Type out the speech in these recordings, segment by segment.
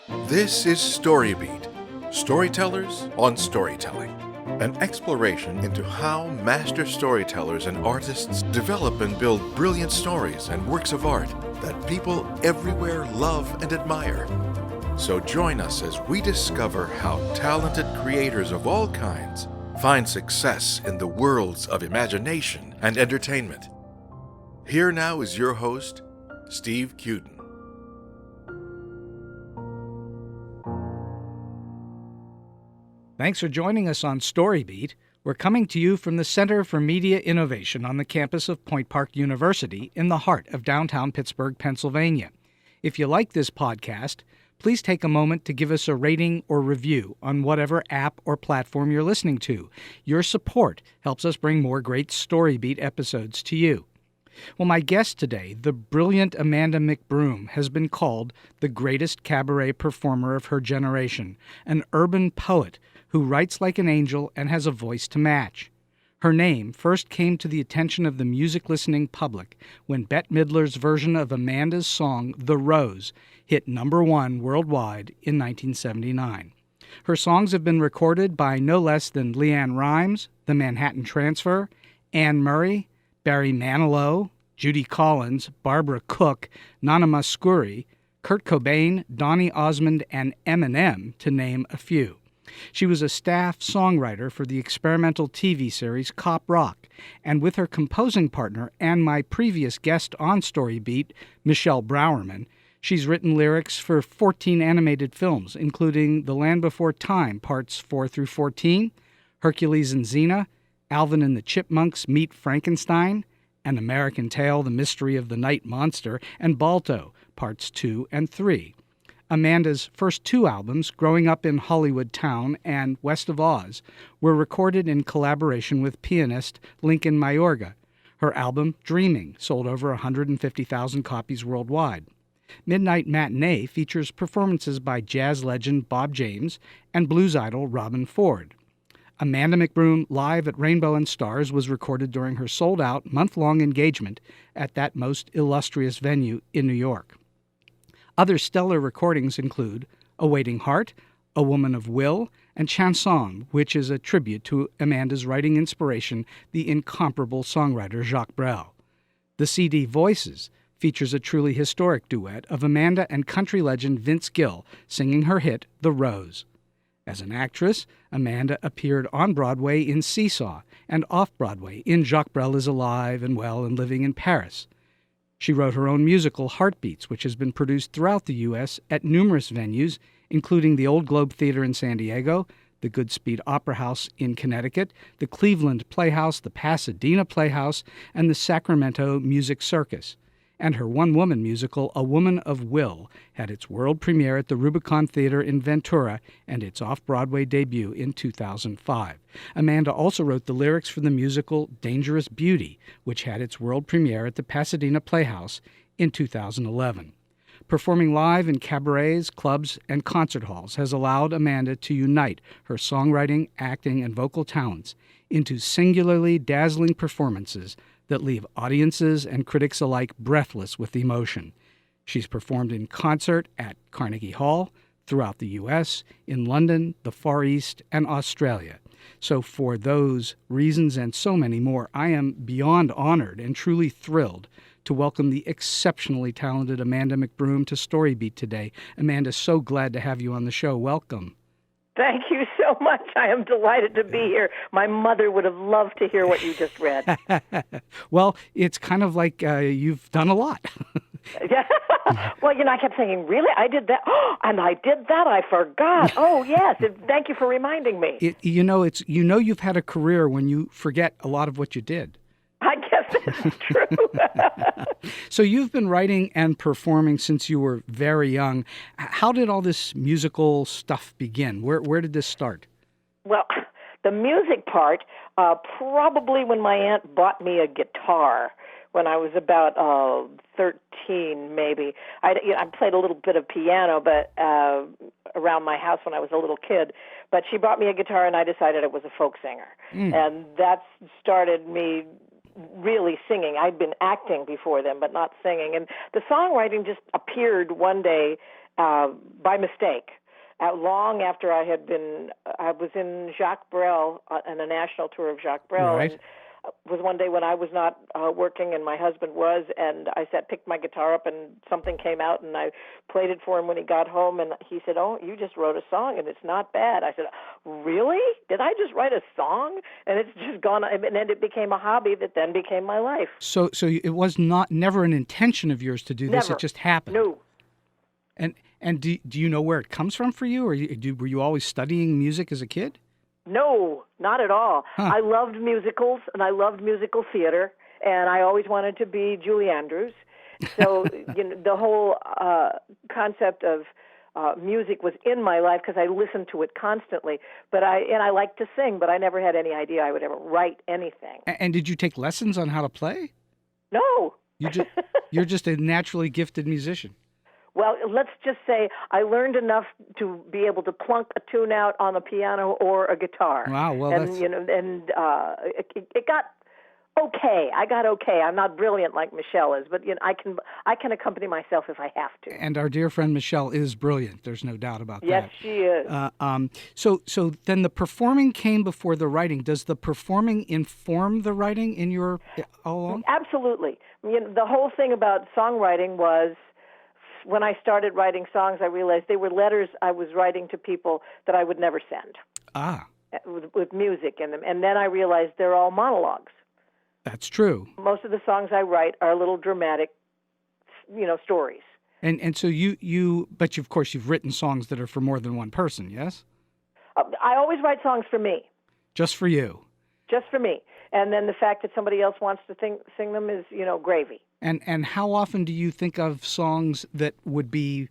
This is StoryBeat, Storytellers on Storytelling, an exploration into how master storytellers and artists develop and build brilliant stories and works of art that people everywhere love and admire. So join us as we discover how talented creators of all kinds find success in the worlds of imagination and entertainment. Here now is your host, Steve Cuden. Thanks for joining us on StoryBeat. We're coming to you from the Center for Media Innovation on the campus of Point Park University in the heart of downtown Pittsburgh, Pennsylvania. If you like this podcast, please take a moment to give us a rating or review on whatever app or platform you're listening to. Your support helps us bring more great StoryBeat episodes to you. Well, my guest today, the brilliant Amanda McBroom, has been called the greatest cabaret performer of her generation, an urban poet who writes like an angel and has a voice to match. Her name first came to the attention of the music-listening public when Bette Midler's version of Amanda's song, The Rose, hit #1 worldwide in 1979. Her songs have been recorded by no less than Leanne Rhymes, The Manhattan Transfer, Anne Murray, Barry Manilow, Judy Collins, Barbara Cook, Nana Mouskouri, Curt Cobain, Donny Osmond, and Eminem, to name a few. She was a staff songwriter for the experimental TV series Cop Rock, and with her composing partner and my previous guest on StoryBeat, Michele Brourman, she's written lyrics for 14 animated films, including The Land Before Time, Parts 4 through 14, Hercules and Xena, Alvin and the Chipmunks Meet Frankenstein, An American Tale, The Mystery of the Night Monster, and Balto, Parts 2 and 3. Amanda's first two albums, Growing Up in Hollywood Town and West of Oz, were recorded in collaboration with pianist Lincoln Mayorga. Her album, Dreaming, sold over 150,000 copies worldwide. Midnight Matinee features performances by jazz legend Bob James and blues idol Robin Ford. Amanda McBroom Live at Rainbow and Stars was recorded during her sold-out month-long engagement at that most illustrious venue in New York. Other stellar recordings include A Waiting Heart, A Woman of Will, and Chanson, which is a tribute to Amanda's writing inspiration, the incomparable songwriter Jacques Brel. The CD Voices features a truly historic duet of Amanda and country legend Vince Gill singing her hit, The Rose. As an actress, Amanda appeared on Broadway in Seesaw and off-Broadway in Jacques Brel is Alive and Well and Living in Paris. She wrote her own musical, Heartbeats, which has been produced throughout the U.S. at numerous venues, including the Old Globe Theater in San Diego, the Goodspeed Opera House in Connecticut, the Cleveland Playhouse, the Pasadena Playhouse, and the Sacramento Music Circus. And her one-woman musical, A Woman of Will, had its world premiere at the Rubicon Theater in Ventura and its off-Broadway debut in 2005. Amanda also wrote the lyrics for the musical Dangerous Beauty, which had its world premiere at the Pasadena Playhouse in 2011. Performing live in cabarets, clubs, and concert halls has allowed Amanda to unite her songwriting, acting, and vocal talents into singularly dazzling performances that leave audiences and critics alike breathless with emotion. She's performed in concert at Carnegie Hall, throughout the U.S., in London, the Far East, and Australia. So for those reasons and so many more, I am beyond honored and truly thrilled to welcome the exceptionally talented Amanda McBroom to StoryBeat today. Amanda, so glad to have you on the show. Welcome. Thank you so much. I am delighted to be here. My mother would have loved to hear what you just read. Well, it's kind of like you've done a lot. Yeah. Well, I kept thinking, really? I did that? Oh, and I did that? I forgot. Oh, yes. Thank you for reminding me. You've had a career when you forget a lot of what you did. I guess that's true. So you've been writing and performing since you were very young. How did all this musical stuff begin? Where did this start? Well, the music part, probably when my aunt bought me a guitar when I was about 13, maybe. I played a little bit of piano, but around my house when I was a little kid. But she bought me a guitar, and I decided I was a folk singer. And that started me really singing. I'd been acting before then, but not singing. And the songwriting just appeared one day by mistake. Long after I was in Jacques Brel on a national tour of Jacques Brel, Right. and was one day when I was not working and my husband was, and I picked my guitar up and something came out and I played it for him when he got home, and he said, "Oh, you just wrote a song and it's not bad." I said, "Really? Did I just write a song?" And it's just gone, and then it became a hobby that then became my life. So it was never an intention of yours to do this. Never. It just happened. No. And do you know where it comes from for you, or were you always studying music as a kid? No, not at all. Huh. I loved musicals, and I loved musical theater, and I always wanted to be Julie Andrews. So the whole concept of music was in my life because I listened to it constantly. But I liked to sing, but I never had any idea I would ever write anything. And did you take lessons on how to play? No. You're just a naturally gifted musician. Well, let's just say I learned enough to be able to plunk a tune out on a piano or a guitar. Wow, well, and that's... it got okay. I got okay. I'm not brilliant like Michele is, but I can accompany myself if I have to. And our dear friend Michele is brilliant. There's no doubt about Yes, that. she is. So then the performing came before the writing. Does the performing inform the writing in your all along? Absolutely. The whole thing about songwriting was, when I started writing songs, I realized they were letters I was writing to people that I would never send. With music in them. And then I realized they're all monologues. That's true. Most of the songs I write are little dramatic, stories. And so but of course you've written songs that are for more than one person, yes? I always write songs for me. Just for you. Just for me. And then the fact that somebody else wants to sing them is, gravy. And how often do you think of songs that would be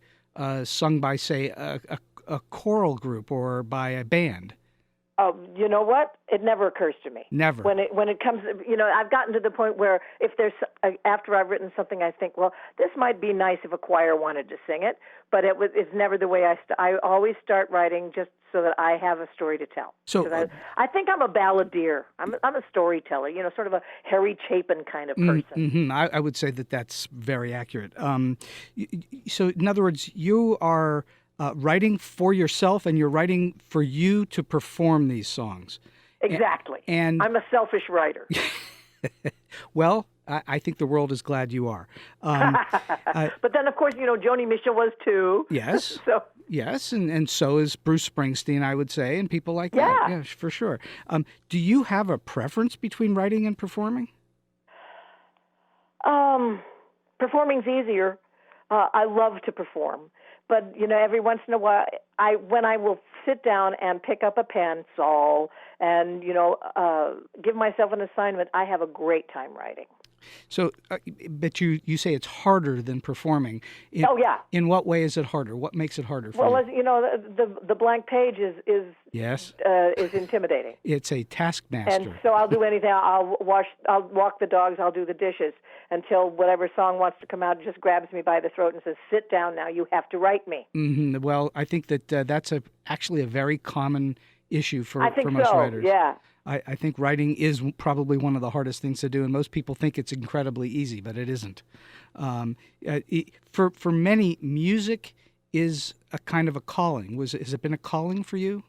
sung by, say, a choral group or by a band? You know what? It never occurs to me. Never. When it comes, I've gotten to the point where if there's after I've written something, I think, well, this might be nice if a choir wanted to sing it, but it's never the way I always start writing just so that I have a story to tell. So I think I'm a balladeer. I'm a storyteller. Sort of a Harry Chapin kind of person. Mm-hmm. I would say that's very accurate. So in other words, you are writing for yourself, and you're writing for you to perform these songs. Exactly. And I'm a selfish writer. Well, I think the world is glad you are. But then, of course, Joni Mitchell was too. Yes. So. Yes, and so is Bruce Springsteen, I would say, and people like that. Yeah, for sure. Do you have a preference between writing and performing? Performing's easier. I love to perform. But, every once in a while, when I will sit down and pick up a pencil and, give myself an assignment, I have a great time writing. So, but you say it's harder than performing. Oh, yeah. In what way is it harder? What makes it harder for you? Well, the blank page is yes, is intimidating. It's a taskmaster. And so I'll do anything. I'll walk the dogs, I'll do the dishes until whatever song wants to come out just grabs me by the throat and says, "Sit down now. You have to write me." Mm-hmm. Well, I think that that's actually a very common issue for most writers. Yeah. I think writing is probably one of the hardest things to do, and most people think it's incredibly easy, but it isn't. For many, music is a kind of a calling. Has it been a calling for you?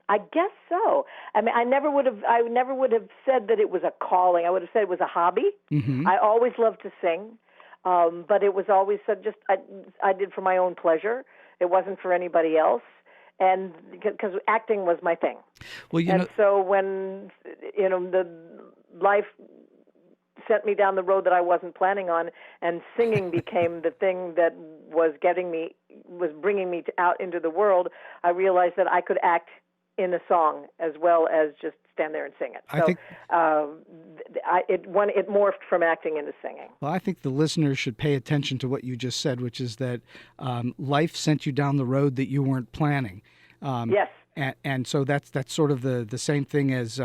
I guess so. I mean, I never would have said that it was a calling. I would have said it was a hobby. Mm-hmm. I always loved to sing, but it was always I did for my own pleasure. It wasn't for anybody else. And because acting was my thing. Well, so when the life sent me down the road that I wasn't planning on, and singing became the thing that was bringing me out into the world, I realized that I could act in a song as well as just stand there and sing it. So it morphed from acting into singing. Well, I think the listeners should pay attention to what you just said, which is that life sent you down the road that you weren't planning. Yes. And so that's sort of the same thing as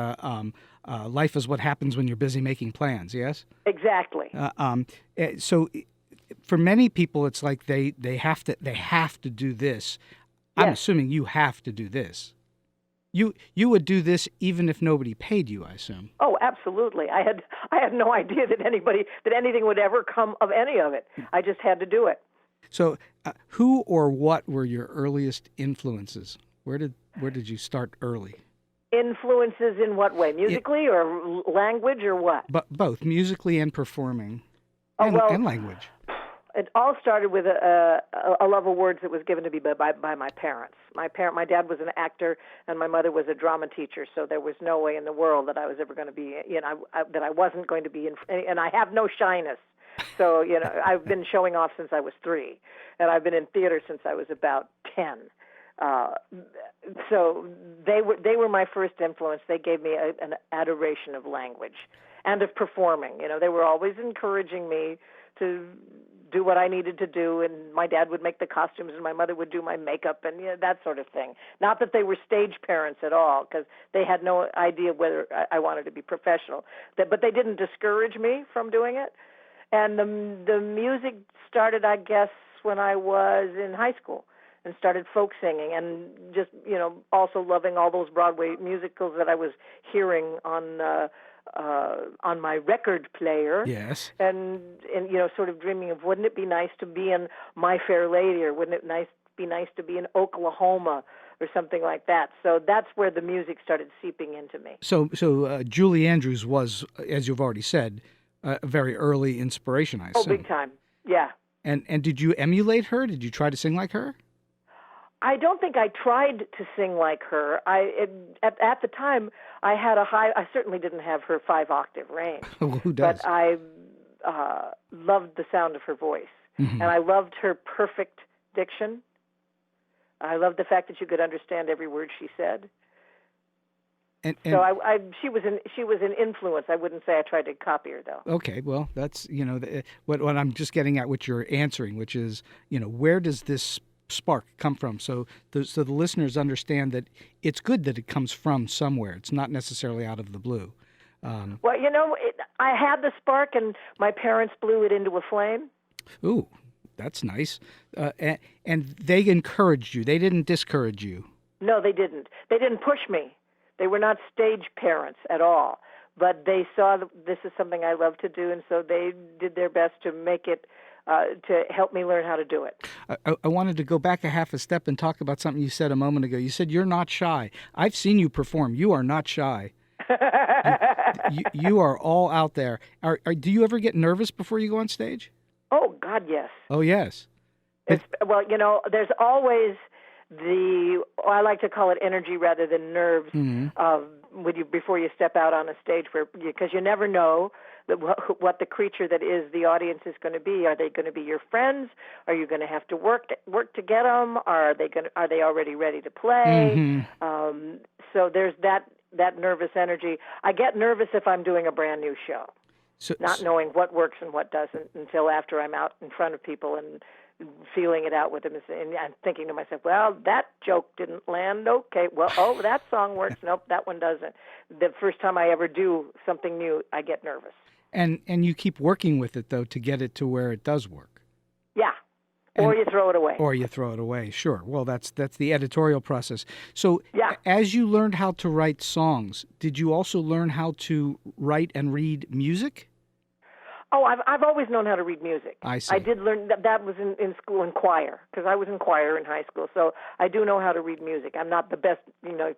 life is what happens when you're busy making plans, yes? Exactly. So for many people, it's like they have to do this. Yes. I'm assuming you have to do this. You would do this even if nobody paid you, I assume. Oh, absolutely. I had no idea that anything would ever come of any of it. I just had to do it. So, who or what were your earliest influences? Where did you start early? Influences in what way? Musically or language or what? But both musically and performing, and language. It all started with a love of words that was given to me by my parents. My dad was an actor, and my mother was a drama teacher. So there was no way in the world that I was ever going to be, that I wasn't going to be in. And I have no shyness. So I've been showing off since I was 3, and I've been in theater since I was about 10. So they were my first influence. They gave me an adoration of language and of performing. They were always encouraging me to do what I needed to do, and my dad would make the costumes, and my mother would do my makeup, and that sort of thing. Not that they were stage parents at all, because they had no idea whether I wanted to be professional. But they didn't discourage me from doing it. And the music started, I guess, when I was in high school and started folk singing, and just also loving all those Broadway musicals that I was hearing on my record player. Yes. And sort of dreaming of, wouldn't it be nice to be in My Fair Lady, or wouldn't it be nice to be in Oklahoma or something like that. So that's where the music started seeping into me. So Julie Andrews was, as you've already said, a very early inspiration, I assume. Oh, big time. Yeah. And did you emulate her? Did you try to sing like her? I don't think I tried to sing like her. At the time, I had I certainly didn't have her 5-octave range. Who does? But I loved the sound of her voice. Mm-hmm. And I loved her perfect diction. I loved the fact that you could understand every word she said. And so she was an influence. I wouldn't say I tried to copy her, though. Okay, well, that's what I'm just getting at, what you're answering, which is where does this spark come from? So the listeners understand that it's good that it comes from somewhere. It's not necessarily out of the blue. Well, I had the spark, and my parents blew it into a flame. Ooh, that's nice. And they encouraged you. They didn't discourage you. No, they didn't. They didn't push me. They were not stage parents at all. But they saw that this is something I love to do, and so they did their best to make it, to help me learn how to do it. I wanted to go back a half a step and talk about something you said a moment ago. You said you're not shy. I've seen you perform. You are not shy. You are all out there. Do you ever get nervous before you go on stage? Oh, God, yes. Oh, yes. Well, there's always I like to call it energy rather than nerves, before you step out on a stage, because you never know what the creature that is the audience is going to be. Are they going to be your friends? Are you going to have to work to get them? Are they already ready to play? Mm-hmm. So there's that nervous energy. I get nervous if I'm doing a brand new show, not knowing what works and what doesn't until after I'm out in front of people and feeling it out with them, and I'm thinking to myself, well, that joke didn't land. Okay, well, that song works. Nope, that one doesn't. The first time I ever do something new, I get nervous. And you keep working with it, though, to get it to where it does work. Yeah. Or you throw it away. Or you throw it away, sure. Well, that's the editorial process. So as you learned how to write songs, did you also learn how to write and read music? Oh, I've always known how to read music. I see. I did learn that was in school in choir, because I was in choir in high school. So I do know how to read music. I'm not the best,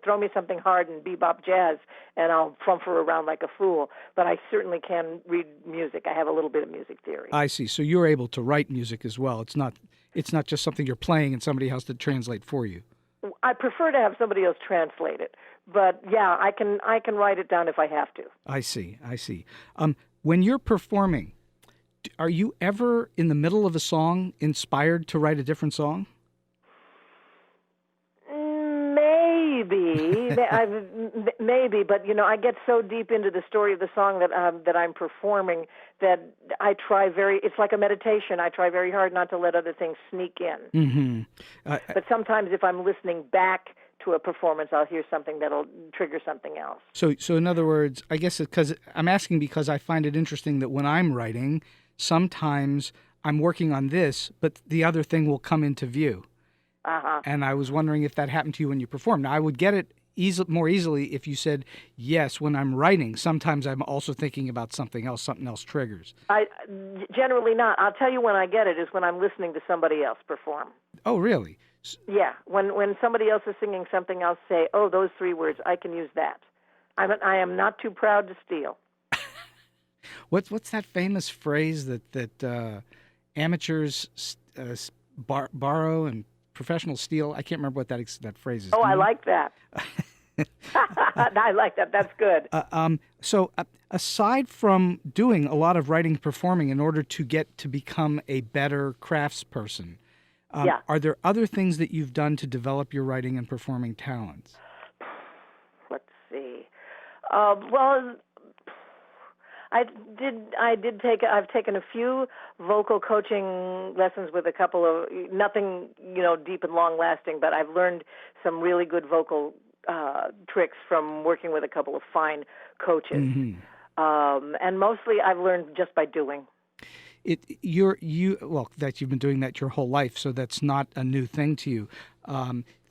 throw me something hard in bebop jazz and I'll flumfer around like a fool. But I certainly can read music. I have a little bit of music theory. I see. So you're able to write music as well. It's not just something you're playing and somebody has to translate for you. I prefer to have somebody else translate it. But yeah, I can write it down if I have to. I see. When you're performing, are you ever in the middle of a song inspired to write a different song? Maybe, but I get so deep into the story of the song that I'm performing that I try it's like a meditation. I try very hard not to let other things sneak in. Mm-hmm. But sometimes if I'm listening back to a performance, I'll hear something that'll trigger something else. So in other words, I guess because I'm asking because I find it interesting that when I'm writing, sometimes I'm working on this, but the other thing will come into view. Uh-huh. And I was wondering if that happened to you when you performed. Now, I would get it more easily if you said, yes, when I'm writing, sometimes I'm also thinking about something else triggers. I generally not. I'll tell you when I get it is when I'm listening to somebody else perform. Oh, really? Yeah, when somebody else is singing something, I'll say, oh, those 3 words, I can use that. I am not too proud to steal. What's that famous phrase that amateurs borrow and professionals steal? I can't remember what that phrase is. Oh, I like that. I like that. That's good. So aside from doing a lot of writing and performing in order to get to become a better craftsperson, are there other things that you've done to develop your writing and performing talents? Let's see. Well, I've taken a few vocal coaching lessons with a couple of, nothing, deep and long lasting, but I've learned some really good vocal tricks from working with a couple of fine coaches. Mm-hmm. And mostly I've learned just by doing. That you've been doing that your whole life, so that's not a new thing to you,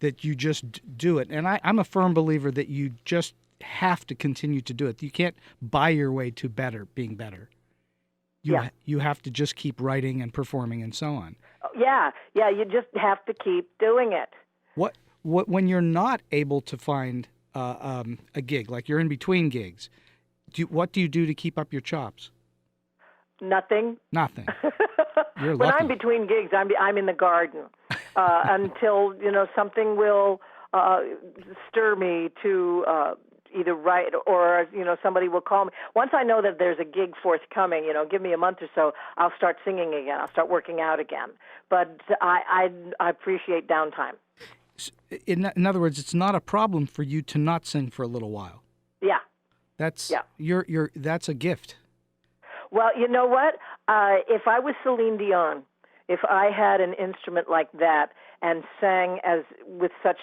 that you just do it. And I'm a firm believer that you just have to continue to do it. You can't buy your way to being better. You have to just keep writing and performing and so on. Yeah, you just have to keep doing it. What when you're not able to find a gig, like you're in between gigs, what do you do to keep up your chops? Nothing. Nothing. You're when lucky. I'm between gigs, I'm in the garden until something will stir me to either write or somebody will call me. Once I know that there's a gig forthcoming, give me a month or so, I'll start singing again. I'll start working out again. But I appreciate downtime. In other words, it's not a problem for you to not sing for a little while. Yeah. That's a gift. Well, you know what? If I was Celine Dion, if I had an instrument like that and sang with such,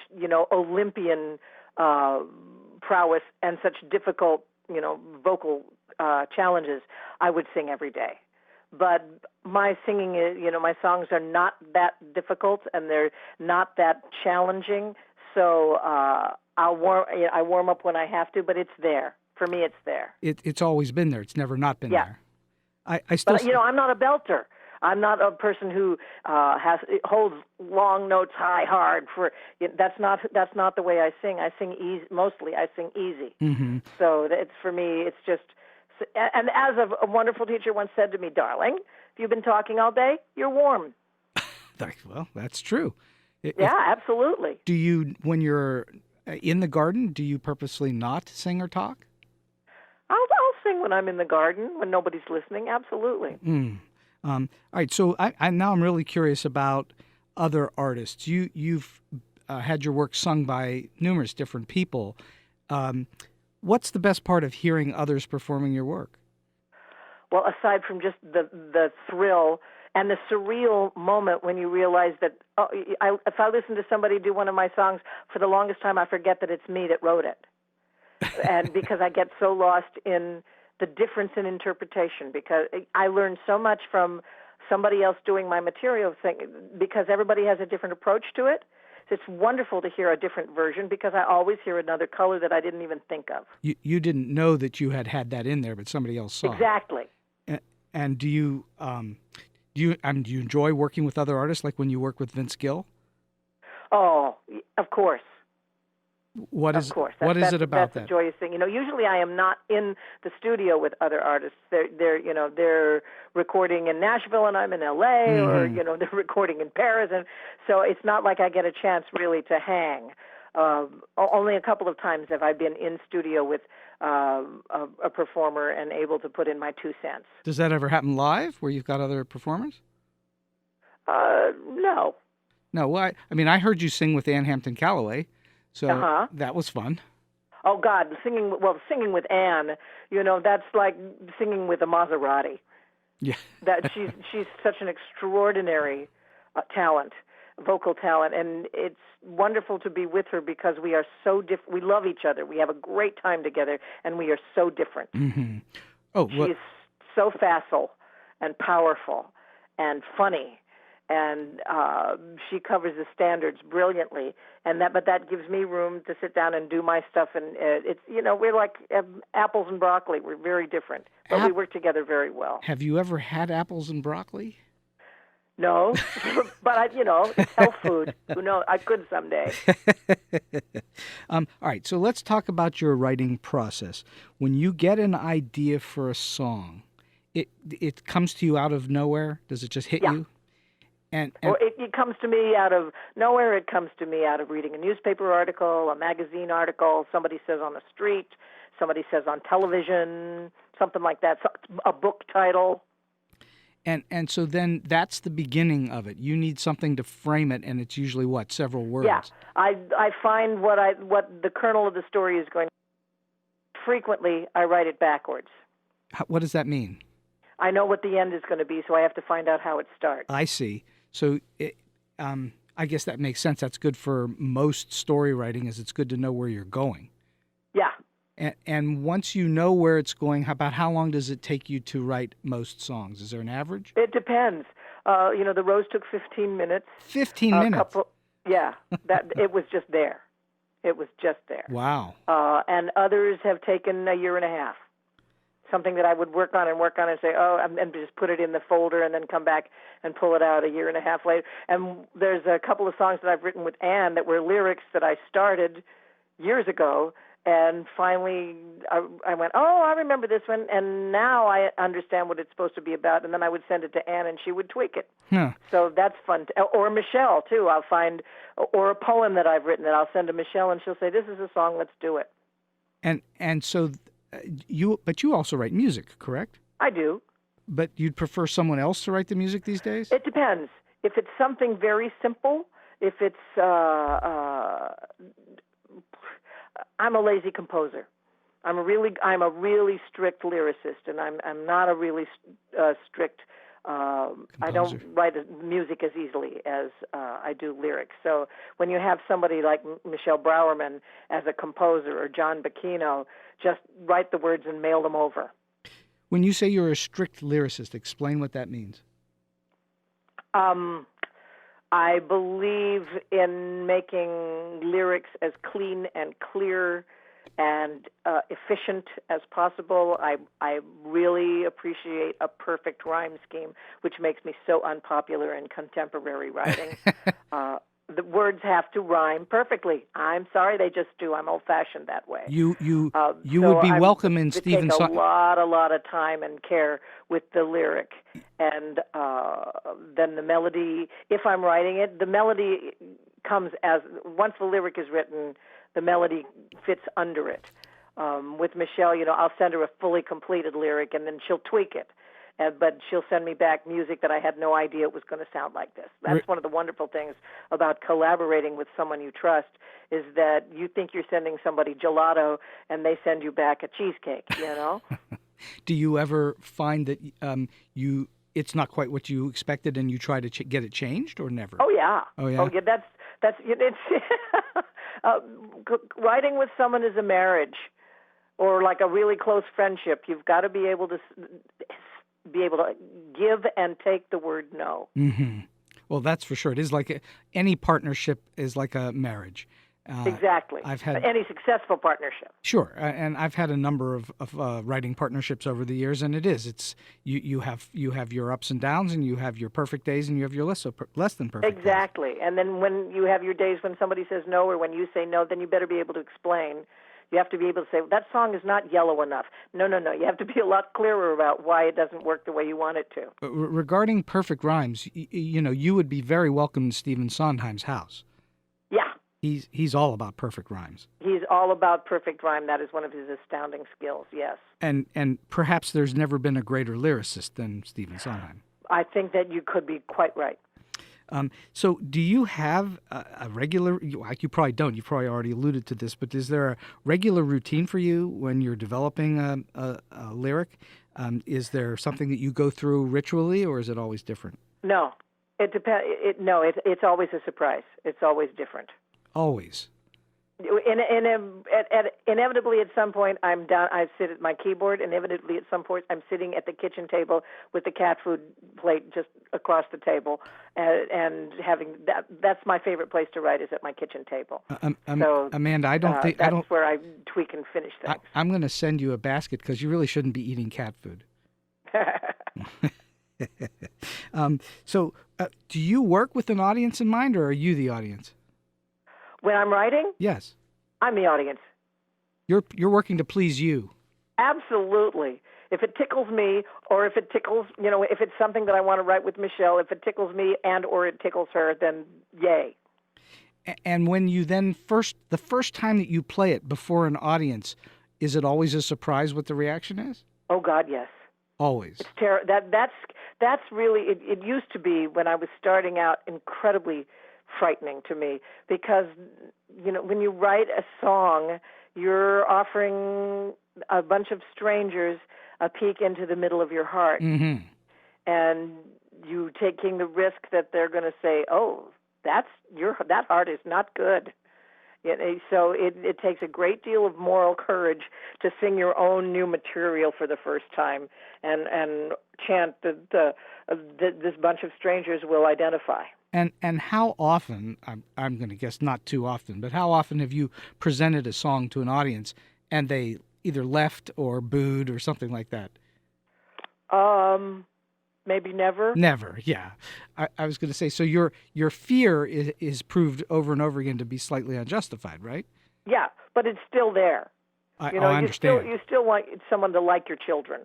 Olympian prowess and such difficult, vocal challenges, I would sing every day. But my singing is, my songs are not that difficult and they're not that challenging. So I warm up when I have to, but it's there. For me, it's there. It's always been there. It's never not been there. I still. But I'm not a belter. I'm not a person who holds long notes high hard. That's not the way I sing. I sing easy. Mostly, I sing easy. Mm-hmm. So for me, it's just. And as a wonderful teacher once said to me, "Darling, if you've been talking all day, you're warm." Well, that's true. Absolutely. Do you, when you're in the garden, do you purposely not sing or talk? I'll sing when I'm in the garden, when nobody's listening, absolutely. All right, so now I'm really curious about other artists. You've had your work sung by numerous different people. What's the best part of hearing others performing your work? Well, aside from just the thrill and the surreal moment when you realize that, if I listen to somebody do one of my songs, for the longest time I forget that it's me that wrote it. And because I get so lost in the difference in interpretation, because I learn so much from somebody else doing my material thing, because everybody has a different approach to it. It's wonderful to hear a different version because I always hear another color that I didn't even think of. You didn't know that you had that in there, but somebody else saw exactly. it. And do you enjoy working with other artists, like when you work with Vince Gill? Oh, of course. What is it about that? That's a joyous thing. Usually I am not in the studio with other artists. They're recording in Nashville and I'm in LA, mm-hmm. or they're recording in Paris, and so it's not like I get a chance really to hang. Only a couple of times have I been in studio with a performer and able to put in my 2 cents. Does that ever happen live, where you've got other performers? No. No. Well, I heard you sing with Ann Hampton Callaway. So that was fun. Oh, God, singing with Anne, that's like singing with a Maserati. Yeah. That she's such an extraordinary talent, vocal talent, and it's wonderful to be with her because we are so different. We love each other. We have a great time together, and we are so different. Mm-hmm. Oh, she's so facile and powerful and funny and she covers the standards brilliantly. But that gives me room to sit down and do my stuff. And it's we're like apples and broccoli. We're very different, but we work together very well. Have you ever had apples and broccoli? No, but it's health food. Who knows? I could someday. All right, so let's talk about your writing process. When you get an idea for a song, it comes to you out of nowhere? Does it just hit you? Or it comes to me out of nowhere. It comes to me out of reading a newspaper article, a magazine article, somebody says on the street, somebody says on television, something like that, a book title. And so then that's the beginning of it. You need something to frame it, and it's usually what, several words? Yeah, I find what the kernel of the story is going to be. Frequently, I write it backwards. What does that mean? I know what the end is going to be, so I have to find out how it starts. I see. So I guess that makes sense. That's good for most story writing, is it's good to know where you're going. Yeah. And once you know where it's going, about how long does it take you to write most songs? Is there an average? It depends. The Rose took 15 minutes. 15 minutes? It was just there. It was just there. Wow. And others have taken a year and a half. Something that I would work on and say, and just put it in the folder and then come back and pull it out a year and a half later. And there's a couple of songs that I've written with Anne that were lyrics that I started years ago. And finally, I went, I remember this one, and now I understand what it's supposed to be about. And then I would send it to Anne, and she would tweak it. Huh. So that's fun. Or Michele, too. I'll find, or a poem that I've written that I'll send to Michele, and she'll say, this is a song, let's do it. And so you also write music, correct? I do. But you'd prefer someone else to write the music these days? It depends. If it's something very simple, if it's I'm a lazy composer. I'm a really strict lyricist, and I'm not a really strict. I don't write music as easily as I do lyrics. So when you have somebody like Michele Brourman as a composer, or John Bacchino, just write the words and mail them over. When you say you're a strict lyricist, explain what that means. I believe in making lyrics as clean and clear and efficient as possible. I really appreciate a perfect rhyme scheme, which makes me so unpopular in contemporary writing. The words have to rhyme perfectly. I'm sorry, they just do. I'm old-fashioned that way. You would be welcome in Stephen Take a lot of time and care with the lyric, and then the melody. If I'm writing it, the melody comes once the lyric is written, the melody fits under it. With Michele, I'll send her a fully completed lyric, and then she'll tweak it. But she'll send me back music that I had no idea it was going to sound like this. That's one of the wonderful things about collaborating with someone you trust, is that you think you're sending somebody gelato and they send you back a cheesecake, Do you ever find that it's not quite what you expected and you try to get it changed, or never? Oh, yeah. Oh, yeah? It's writing with someone is a marriage, or like a really close friendship. You've got to be able to give and take the word no. Mm-hmm. Well, that's for sure. It is like any partnership is like a marriage. Exactly. I've had any successful partnership. Sure, and I've had a number of writing partnerships over the years, and it's you have your ups and downs, and you have your perfect days, and you have your less than perfect exactly. days. And then when you have your days when somebody says no, or when you say no, then you better be able to explain. You have to be able to say, that song is not yellow enough. No. You have to be a lot clearer about why it doesn't work the way you want it to. Regarding perfect rhymes, you would be very welcome in Stephen Sondheim's house. Yeah. He's all about perfect rhymes. He's all about perfect rhyme. That is one of his astounding skills, yes. And perhaps there's never been a greater lyricist than Stephen Sondheim. I think that you could be quite right. So do you have a regular, you probably don't, you probably already alluded to this, but is there a regular routine for you when you're developing a lyric? Is there something that you go through ritually, or is it always different? No, it depends. It's always a surprise. It's always different. Always? Inevitably, at some point, I'm down. I sit at my keyboard. Inevitably, at some point, I'm sitting at the kitchen table with the cat food plate just across the table, and having that. That's my favorite place to write, is at my kitchen table. So, Amanda, I don't think that's where I tweak and finish things. I'm going to send you a basket because you really shouldn't be eating cat food. So, do you work with an audience in mind, or are you the audience? When I'm writing? Yes. I'm the audience. You're working to please you. Absolutely. If it tickles me, or if it tickles, if it's something that I want to write with Michele, if it tickles me and or it tickles her, then yay. And when you then the first time that you play it before an audience, is it always a surprise what the reaction is? Oh God, yes. Always. It's that's really, it used to be, when I was starting out, incredibly frightening to me, because when you write a song, you're offering a bunch of strangers a peek into the middle of your heart, and you taking the risk that they're going to say, "Oh, that heart is not good." So it takes a great deal of moral courage to sing your own new material for the first time and chant that this bunch of strangers will identify. And how often, I'm going to guess not too often, but how often have you presented a song to an audience and they either left or booed or something like that? Maybe never. Never, yeah. I was going to say, so your fear is proved over and over again to be slightly unjustified, right? Yeah, but it's still there. I understand. You still want someone to like your children.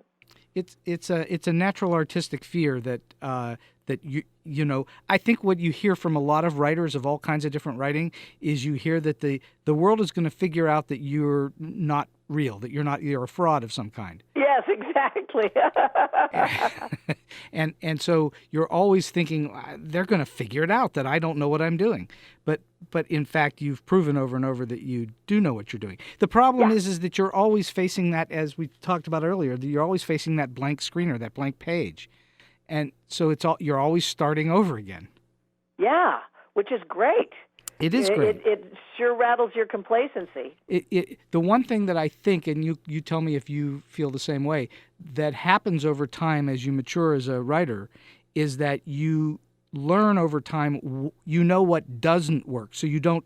It's a natural artistic fear that I think what you hear from a lot of writers of all kinds of different writing is you hear that the world is going to figure out that you're not real, that you're a fraud of some kind. Yes, exactly. and so you're always thinking they're going to figure it out that I don't know what I'm doing, but in fact you've proven over and over that you do know what you're doing. The problem is that you're always facing that, as we talked about earlier, that you're always facing that blank screen or that blank page. And so you're always starting over again. Yeah, which is great. It is great. It sure rattles your complacency. The one thing that I think, and you tell me if you feel the same way, that happens over time as you mature as a writer is that you learn over time, what doesn't work, so you don't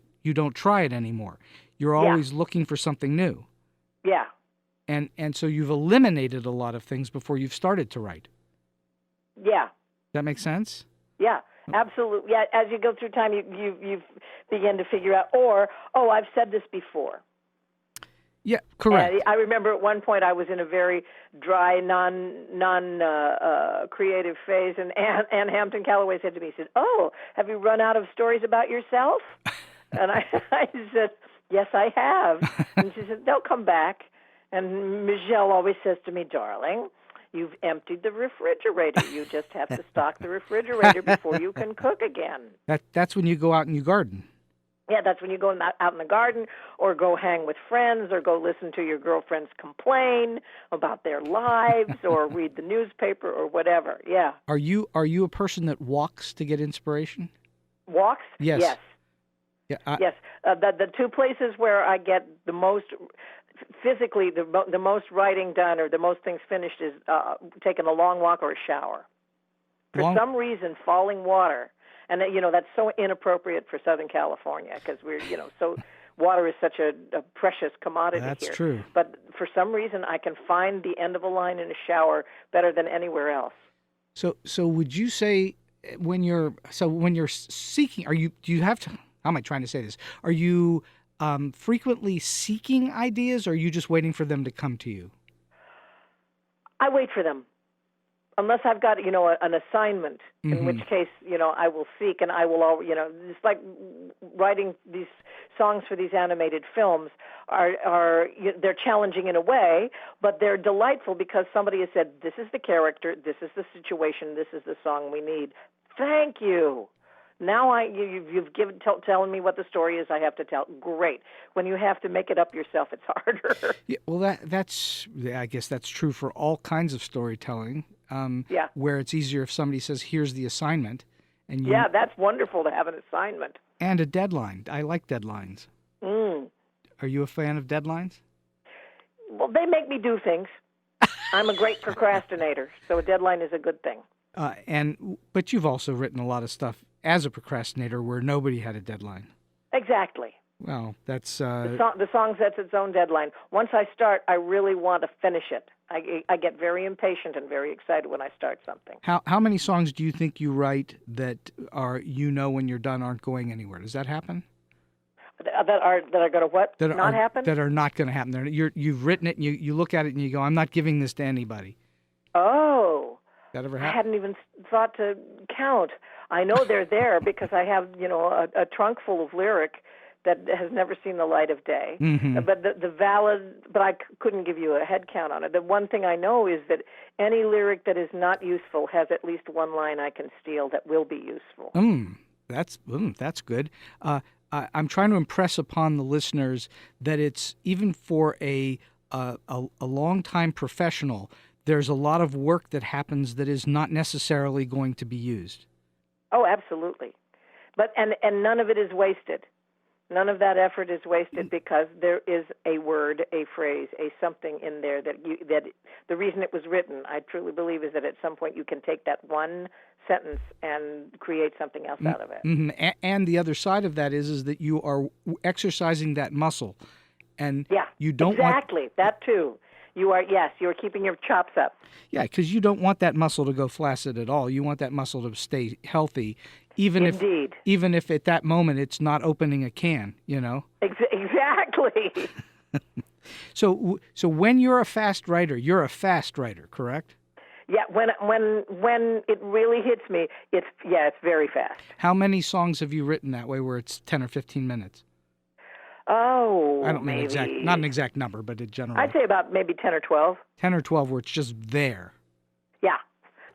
try it anymore. You're always looking for something new. Yeah. And so you've eliminated a lot of things before you've started to write. Yeah. That makes sense? Yeah, absolutely. Yeah, as you go through time, you begin to figure out, I've said this before. Yeah, correct. I remember at one point I was in a very dry, non-creative phase, and Ann Hampton Calloway said to me, she said, "Oh, have you run out of stories about yourself?" And I said, "Yes, I have." And she said, "They'll come back." And Michele always says to me, "Darling, you've emptied the refrigerator. You just have to stock the refrigerator before you can cook again." That's when you go out and you garden. Yeah, that's when you go out in the garden, or go hang with friends, or go listen to your girlfriends complain about their lives, or read the newspaper, or whatever. Yeah. Are you a person that walks to get inspiration? Walks? Yes. Yes. Yeah. Yes. The two places where I get the most, physically, the most writing done or the most things finished is taking a long walk or a shower. For some reason, falling water. And, that's so inappropriate for Southern California because we're, so water is such a precious commodity here. That's true. But for some reason, I can find the end of a line in a shower better than anywhere else. So would you say when you're seeking, how am I trying to say this? Are you frequently seeking ideas, or are you just waiting for them to come to you? I wait for them. Unless I've got, an assignment, in which case, I will seek, and I will, it's like writing these songs for these animated films they're challenging in a way, but they're delightful because somebody has said, this is the character, this is the situation, this is the song we need. Thank you. Now you've telling me what the story is I have to tell. Great. When you have to make it up yourself, it's harder. Yeah, well, I guess that's true for all kinds of storytelling. Where it's easier if somebody says, "Here's the assignment," and that's wonderful to have an assignment and a deadline. I like deadlines. Are you a fan of deadlines? Well, they make me do things. I'm a great procrastinator, so a deadline is a good thing. But you've also written a lot of stuff as a procrastinator where nobody had a deadline. Exactly. Well, that's... The song sets its own deadline. Once I start, I really want to finish it. I get very impatient and very excited when I start something. How many songs do you think you write that are, when you're done, aren't going anywhere? Does that happen? That are going to what? Not happen? That are not going to happen. You've written it, and you look at it, and you go, I'm not giving this to anybody. Oh. That ever happened? I hadn't even thought to count. I know they're there because I have, a trunk full of lyric that has never seen the light of day. Mm-hmm. But but I couldn't give you a head count on it. The one thing I know is that any lyric that is not useful has at least one line I can steal that will be useful. That's good. I'm trying to impress upon the listeners that it's, even for a long-time professional, there's a lot of work that happens that is not necessarily going to be used. Oh, absolutely. But and none of it is wasted. None of that effort is wasted because there is a word, a phrase, a something in there that the reason it was written, I truly believe, is that at some point you can take that one sentence and create something else out of it. Mm-hmm. And the other side of that is that you are exercising that muscle, and you don't exactly that too. You are keeping your chops up. Yeah, because you don't want that muscle to go flaccid at all. You want that muscle to stay healthy, even if at that moment it's not opening a can. Exactly. So when you're a fast writer, correct? Yeah, when it really hits me, it's very fast. How many songs have you written that way, where it's 10 or 15 minutes? Oh, I don't mean maybe. not an exact number, but a general. I'd say about maybe 10 or 12. 10 or 12, where it's just there. Yeah,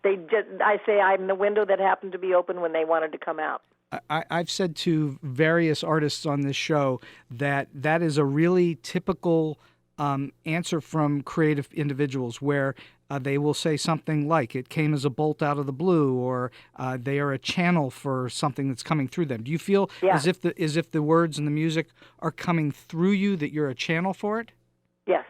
I say I'm the window that happened to be open when they wanted to come out. I've said to various artists on this show that is a really typical answer from creative individuals, where they will say something like, it came as a bolt out of the blue, or they are a channel for something that's coming through them. Do you feel as if the words and the music are coming through you, that you're a channel for it? Yes.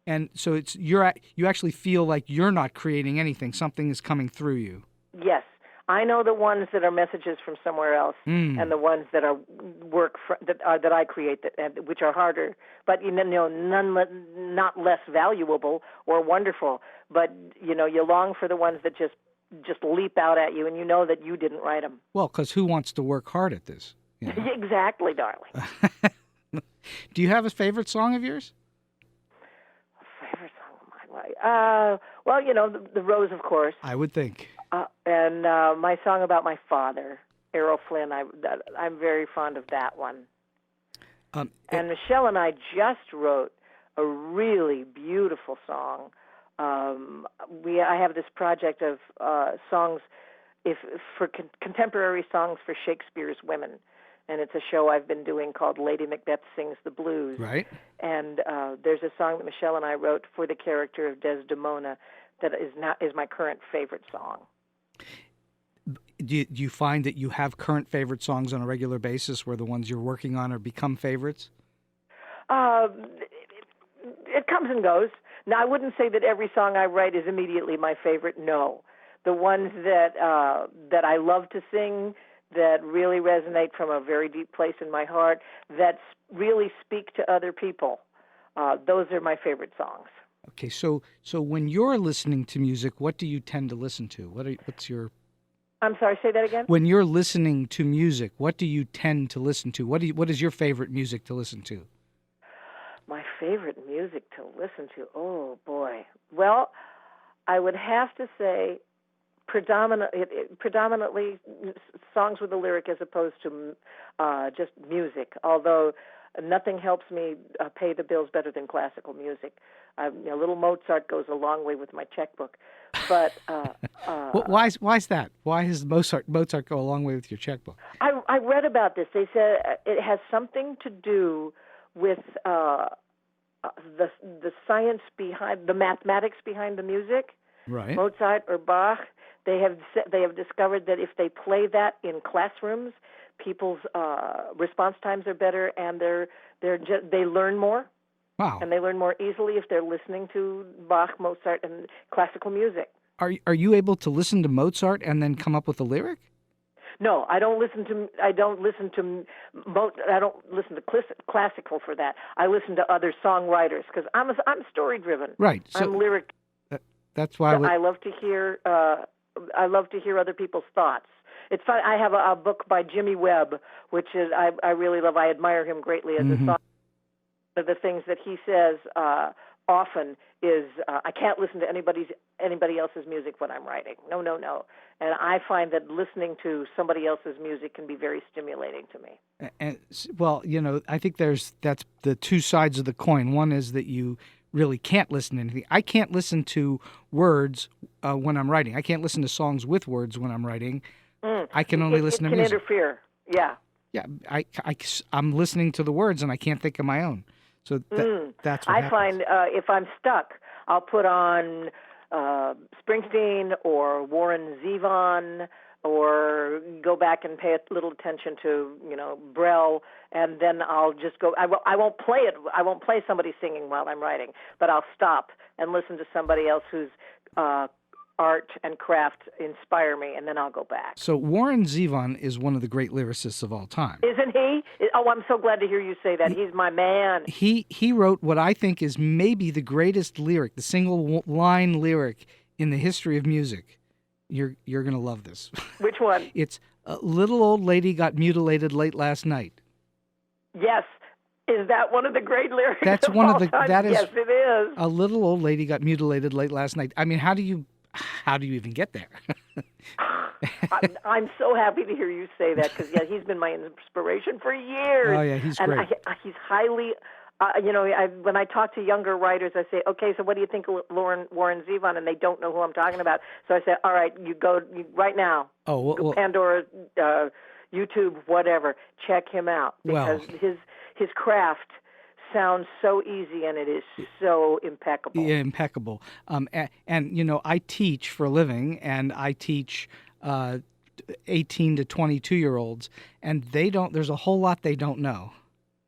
And so you actually feel like you're not creating anything. Something is coming through you. Yes. I know the ones that are messages from somewhere else, and the ones that are work that I create, which are harder, but not less valuable or wonderful. But you long for the ones that just leap out at you, and you know that you didn't write them. Well, because who wants to work hard at this? Exactly, darling. Do you have a favorite song of yours? Favorite song of mine? Well, the Rose, of course. I would think. And my song about my father, Errol Flynn, I'm very fond of that one. And Michele and I just wrote a really beautiful song. I have this project of songs for contemporary songs for Shakespeare's women. And it's a show I've been doing called Lady Macbeth Sings the Blues. Right. And there's a song that Michele and I wrote for the character of Desdemona that is my current favorite song. Do you find that you have current favorite songs on a regular basis, where the ones you're working on become favorites? It comes and goes. Now, I wouldn't say that every song I write is immediately my favorite. No. The ones that I love to sing, that really resonate from a very deep place in my heart, that really speak to other people, those are my favorite songs. Okay, so when you're listening to music, what do you tend to listen to? What's your... I'm sorry, say that again? When you're listening to music, what do you tend to listen to? What is your favorite music to listen to? My favorite music to listen to? Oh, boy. Well, I would have to say predominantly songs with a lyric as opposed to just music, although nothing helps me pay the bills better than classical music. A little Mozart goes a long way with my checkbook. But why is that? Why does Mozart go a long way with your checkbook? I read about this. They said it has something to do with the science behind, the mathematics behind the music. Right. Mozart or Bach, they have discovered that if they play that in classrooms, people's response times are better, and they learn more. Wow. And they learn more easily if they're listening to Bach, Mozart, and classical music. Are you able to listen to Mozart and then come up with a lyric? No, I don't listen to classical for that. I listen to other songwriters because I'm story driven. Right. So I'm lyric. That's why I love to hear. I love to hear other people's thoughts. It's fun. I have a book by Jimmy Webb, which is I really love. I admire him greatly as a songwriter. One of the things that he says often is, I can't listen to anybody else's music when I'm writing. No. And I find that listening to somebody else's music can be very stimulating to me. And well, I think that's the two sides of the coin. One is that you really can't listen to anything. I can't listen to words when I'm writing. I can't listen to songs with words when I'm writing. I can only listen to music. It can interfere. Yeah. Yeah, I'm listening to the words and I can't think of my own. So that's what I happens. find if I'm stuck, I'll put on Springsteen or Warren Zevon, or go back and pay a little attention to Brel, and then I'll just go. I won't play it. I won't play somebody singing while I'm writing, but I'll stop and listen to somebody else whose art and craft inspire me, and then I'll go back. So Warren Zevon is one of the great lyricists of all time. Isn't he? Oh, I'm so glad to hear you say that. He's my man. He wrote what I think is maybe the greatest lyric, the single line lyric in the history of music. You're going to love this. Which one? It's "A little old lady got mutilated late last night." Yes. Is that one of the great lyrics? That's one of the time? that is. Yes, it is. A little old lady got mutilated late last night. I mean, how do you even get there? I'm so happy to hear you say that because he's been my inspiration for years. Oh yeah, he's and great. He's highly. When I talk to younger writers, I say, okay, so what do you think of Warren Zevon? And they don't know who I'm talking about. So I say, all right, you right now. Oh, well, Pandora, YouTube, whatever. Check him out because his craft sounds so easy and it is so impeccable. Yeah, impeccable. And I teach for a living, and I teach 18 to 22-year-olds, and there's a whole lot they don't know.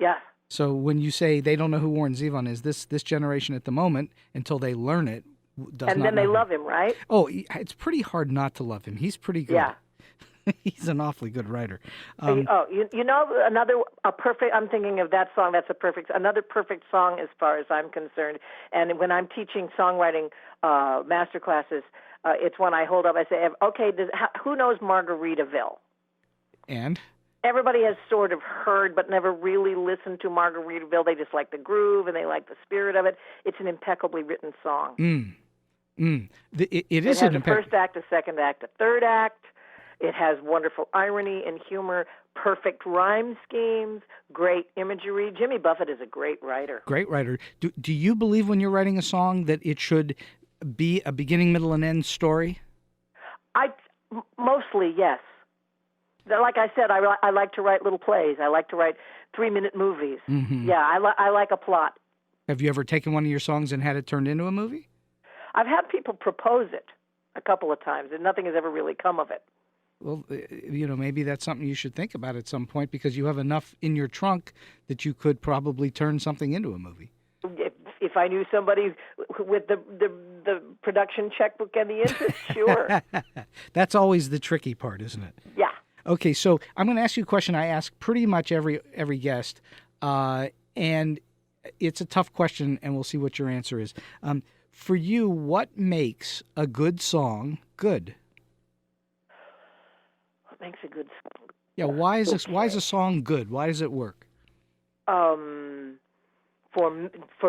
Yeah. So when you say they don't know who Warren Zevon is, this generation at the moment, until they learn it, does and not then know they him. love him, right? Oh, it's pretty hard not to love him. He's pretty good. Yeah. He's an awfully good writer. I'm thinking of that song. That's another perfect song as far as I'm concerned. And when I'm teaching songwriting master classes, it's one I hold up. I say, okay, who knows Margaritaville? And? Everybody has sort of heard but never really listened to Margaritaville. They just like the groove and they like the spirit of it. It's an impeccably written song. It is has an a first act, a second act, a third act. It has wonderful irony and humor, perfect rhyme schemes, great imagery. Jimmy Buffett is a great writer. Great writer. Do you believe when you're writing a song that it should be a beginning, middle, and end story? Mostly, yes. Like I said, I like to write little plays. I like to write 3-minute movies. Mm-hmm. Yeah, I like a plot. Have you ever taken one of your songs and had it turned into a movie? I've had people propose it a couple of times, and nothing has ever really come of it. Well, maybe that's something you should think about at some point, because you have enough in your trunk that you could probably turn something into a movie. If I knew somebody with the production checkbook and the interest, sure. That's always the tricky part, isn't it? Yeah. Okay, so I'm going to ask you a question I ask pretty much every guest, and it's a tough question, and we'll see what your answer is. For you, what makes a good song good? What makes a good song? Yeah, why is a song good? Why does it work? For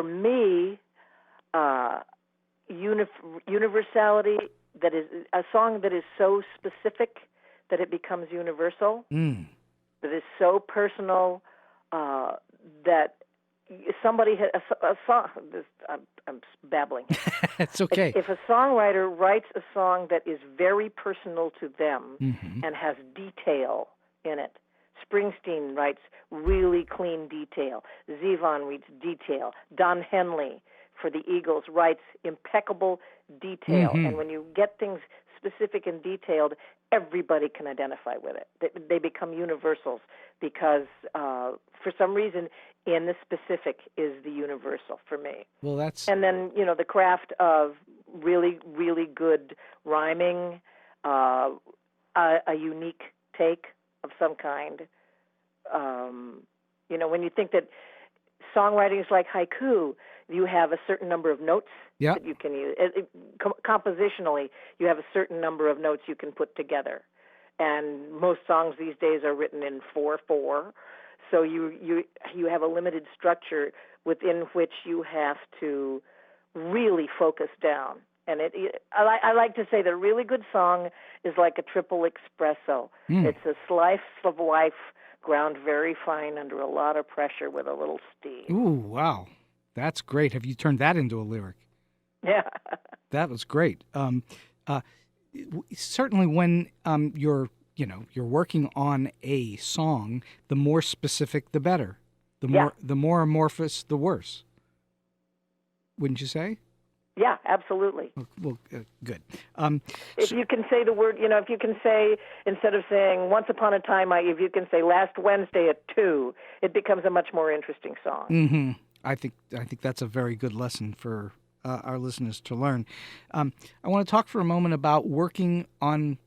me, universality. That is a song that is so specific that it becomes universal. That is so personal that somebody has a song. I'm babbling. It's okay. If a songwriter writes a song that is very personal to them and has detail in it, Springsteen writes really clean detail. Zevon writes detail. Don Henley for the Eagles writes impeccable detail. And when you get things specific and detailed, everybody can identify with it. They become universals because for some reason, in the specific is the universal for me. Well, that's... And then, the craft of really, really good rhyming, a unique take of some kind. When you think that songwriting is like haiku, you have a certain number of notes that you can use. Compositionally, you have a certain number of notes you can put together. And most songs these days are written in 4/4. So you have a limited structure within which you have to really focus down. And I like to say that a really good song is like a triple espresso. It's a slice of life ground very fine under a lot of pressure with a little steam. Ooh, wow. That's great. Have you turned that into a lyric? Yeah. That was great. Certainly when you're working on a song, the more specific, the better. The more amorphous, the worse. Wouldn't you say? Yeah, absolutely. Well, good. If you can say the word, if you can say, instead of saying once upon a time, if you can say last Wednesday at 2, it becomes a much more interesting song. Mm-hmm. I think that's a very good lesson for our listeners to learn. I want to talk for a moment about working on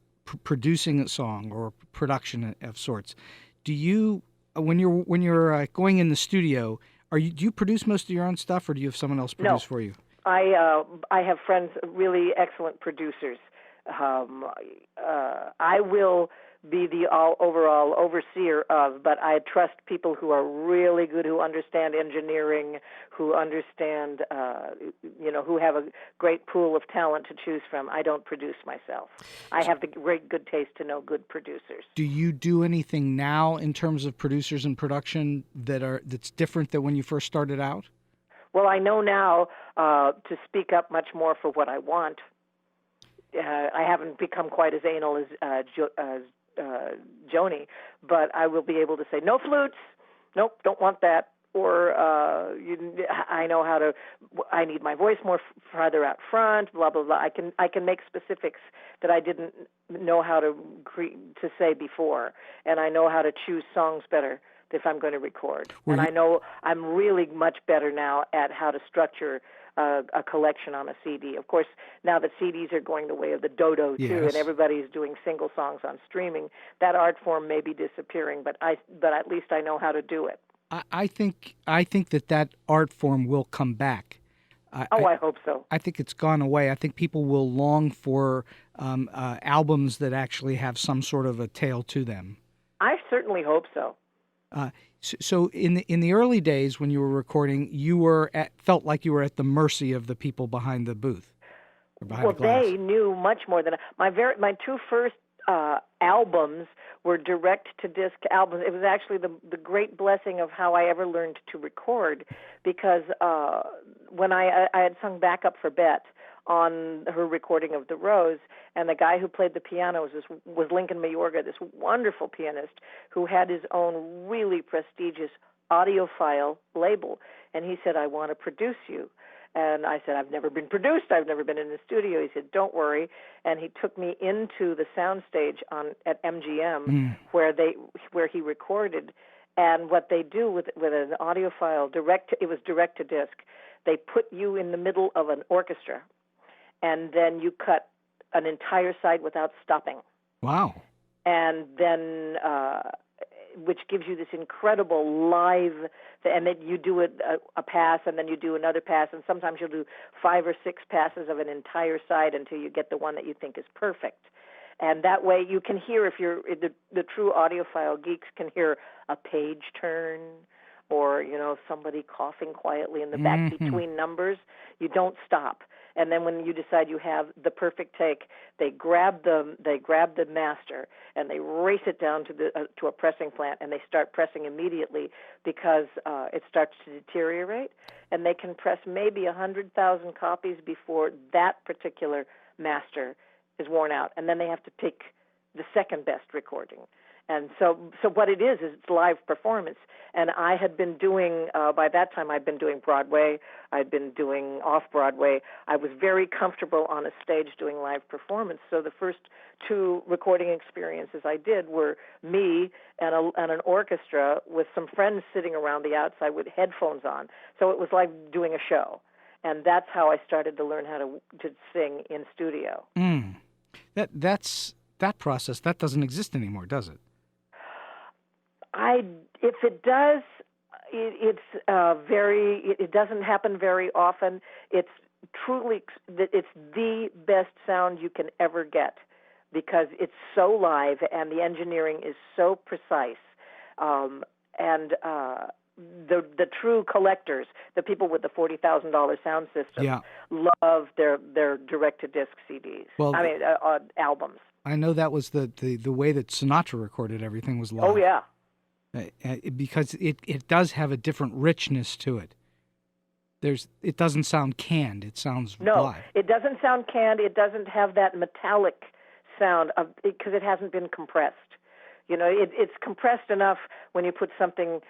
producing a song or production of sorts. Do you, when you're going in the studio, do you produce most of your own stuff, or do you have someone else produce for you? I have friends, really excellent producers. I will be the overall overseer of, but I trust people who are really good, who understand engineering, who understand, who have a great pool of talent to choose from. I don't produce myself. I have the great good taste to know good producers. Do you do anything now in terms of producers and production that's different than when you first started out? Well, I know now to speak up much more for what I want. I haven't become quite as anal as Joni, but I will be able to say, no flutes, nope, don't want that. Or I know how to, I need my voice more farther out front, blah, blah, blah. I can make specifics that I didn't know how to say before, and I know how to choose songs better if I'm going to record. And I know I'm really much better now at how to structure a collection on a CD. Of course, now that CDs are going the way of the dodo too, and everybody's doing single songs on streaming, that art form may be disappearing, but at least I know how to do it. I think that art form will come back. I hope so. I think it's gone away. I think people will long for albums that actually have some sort of a tale to them. I certainly hope so. So in the early days when you were recording, you felt like you were at the mercy of the people behind the booth. Well, they knew much more than my two first albums were direct-to-disc albums. It was actually the great blessing of how I ever learned to record, because when I had sung backup for Bette on her recording of The Rose, and the guy who played the piano was Lincoln Mayorga, this wonderful pianist who had his own really prestigious audiophile label, and he said, I want to produce you. And I said, I've never been produced. I've never been in the studio. He said, don't worry. And he took me into the soundstage at MGM where he recorded. And what they do with an audiophile, it was direct to disc. They put you in the middle of an orchestra, and then you cut an entire side without stopping. Wow. And then which gives you this incredible live, and then you do a pass, and then you do another pass, and sometimes you'll do 5 or 6 passes of an entire side until you get the one that you think is perfect. And that way you can hear, if you're the true audiophile geeks can hear a page turn, or somebody coughing quietly in the back between numbers. You don't stop. And then when you decide you have the perfect take, they grab the master and they race it down to a pressing plant, and they start pressing immediately because it starts to deteriorate. And they can press maybe 100,000 copies before that particular master is worn out, and then they have to pick the second best recording. And so what it is it's live performance. And I had been doing, by that time, I'd been doing Broadway. I'd been doing off-Broadway. I was very comfortable on a stage doing live performance. So the first 2 recording experiences I did were me and an orchestra with some friends sitting around the outside with headphones on. So it was like doing a show. And that's how I started to learn how to sing in studio. That process, that doesn't exist anymore, does it? If it does, it doesn't happen very often. It's truly, it's the best sound you can ever get because it's so live and the engineering is so precise. And the true collectors, the people with the $40,000 sound system, love their direct-to-disc CDs. Well, albums. I know that was the way that Sinatra recorded everything was live. Oh, yeah. Because it does have a different richness to it. It doesn't sound canned. It sounds live. No, it doesn't sound canned. It doesn't have that metallic sound because it hasn't been compressed. You know, it's compressed enough when you put something,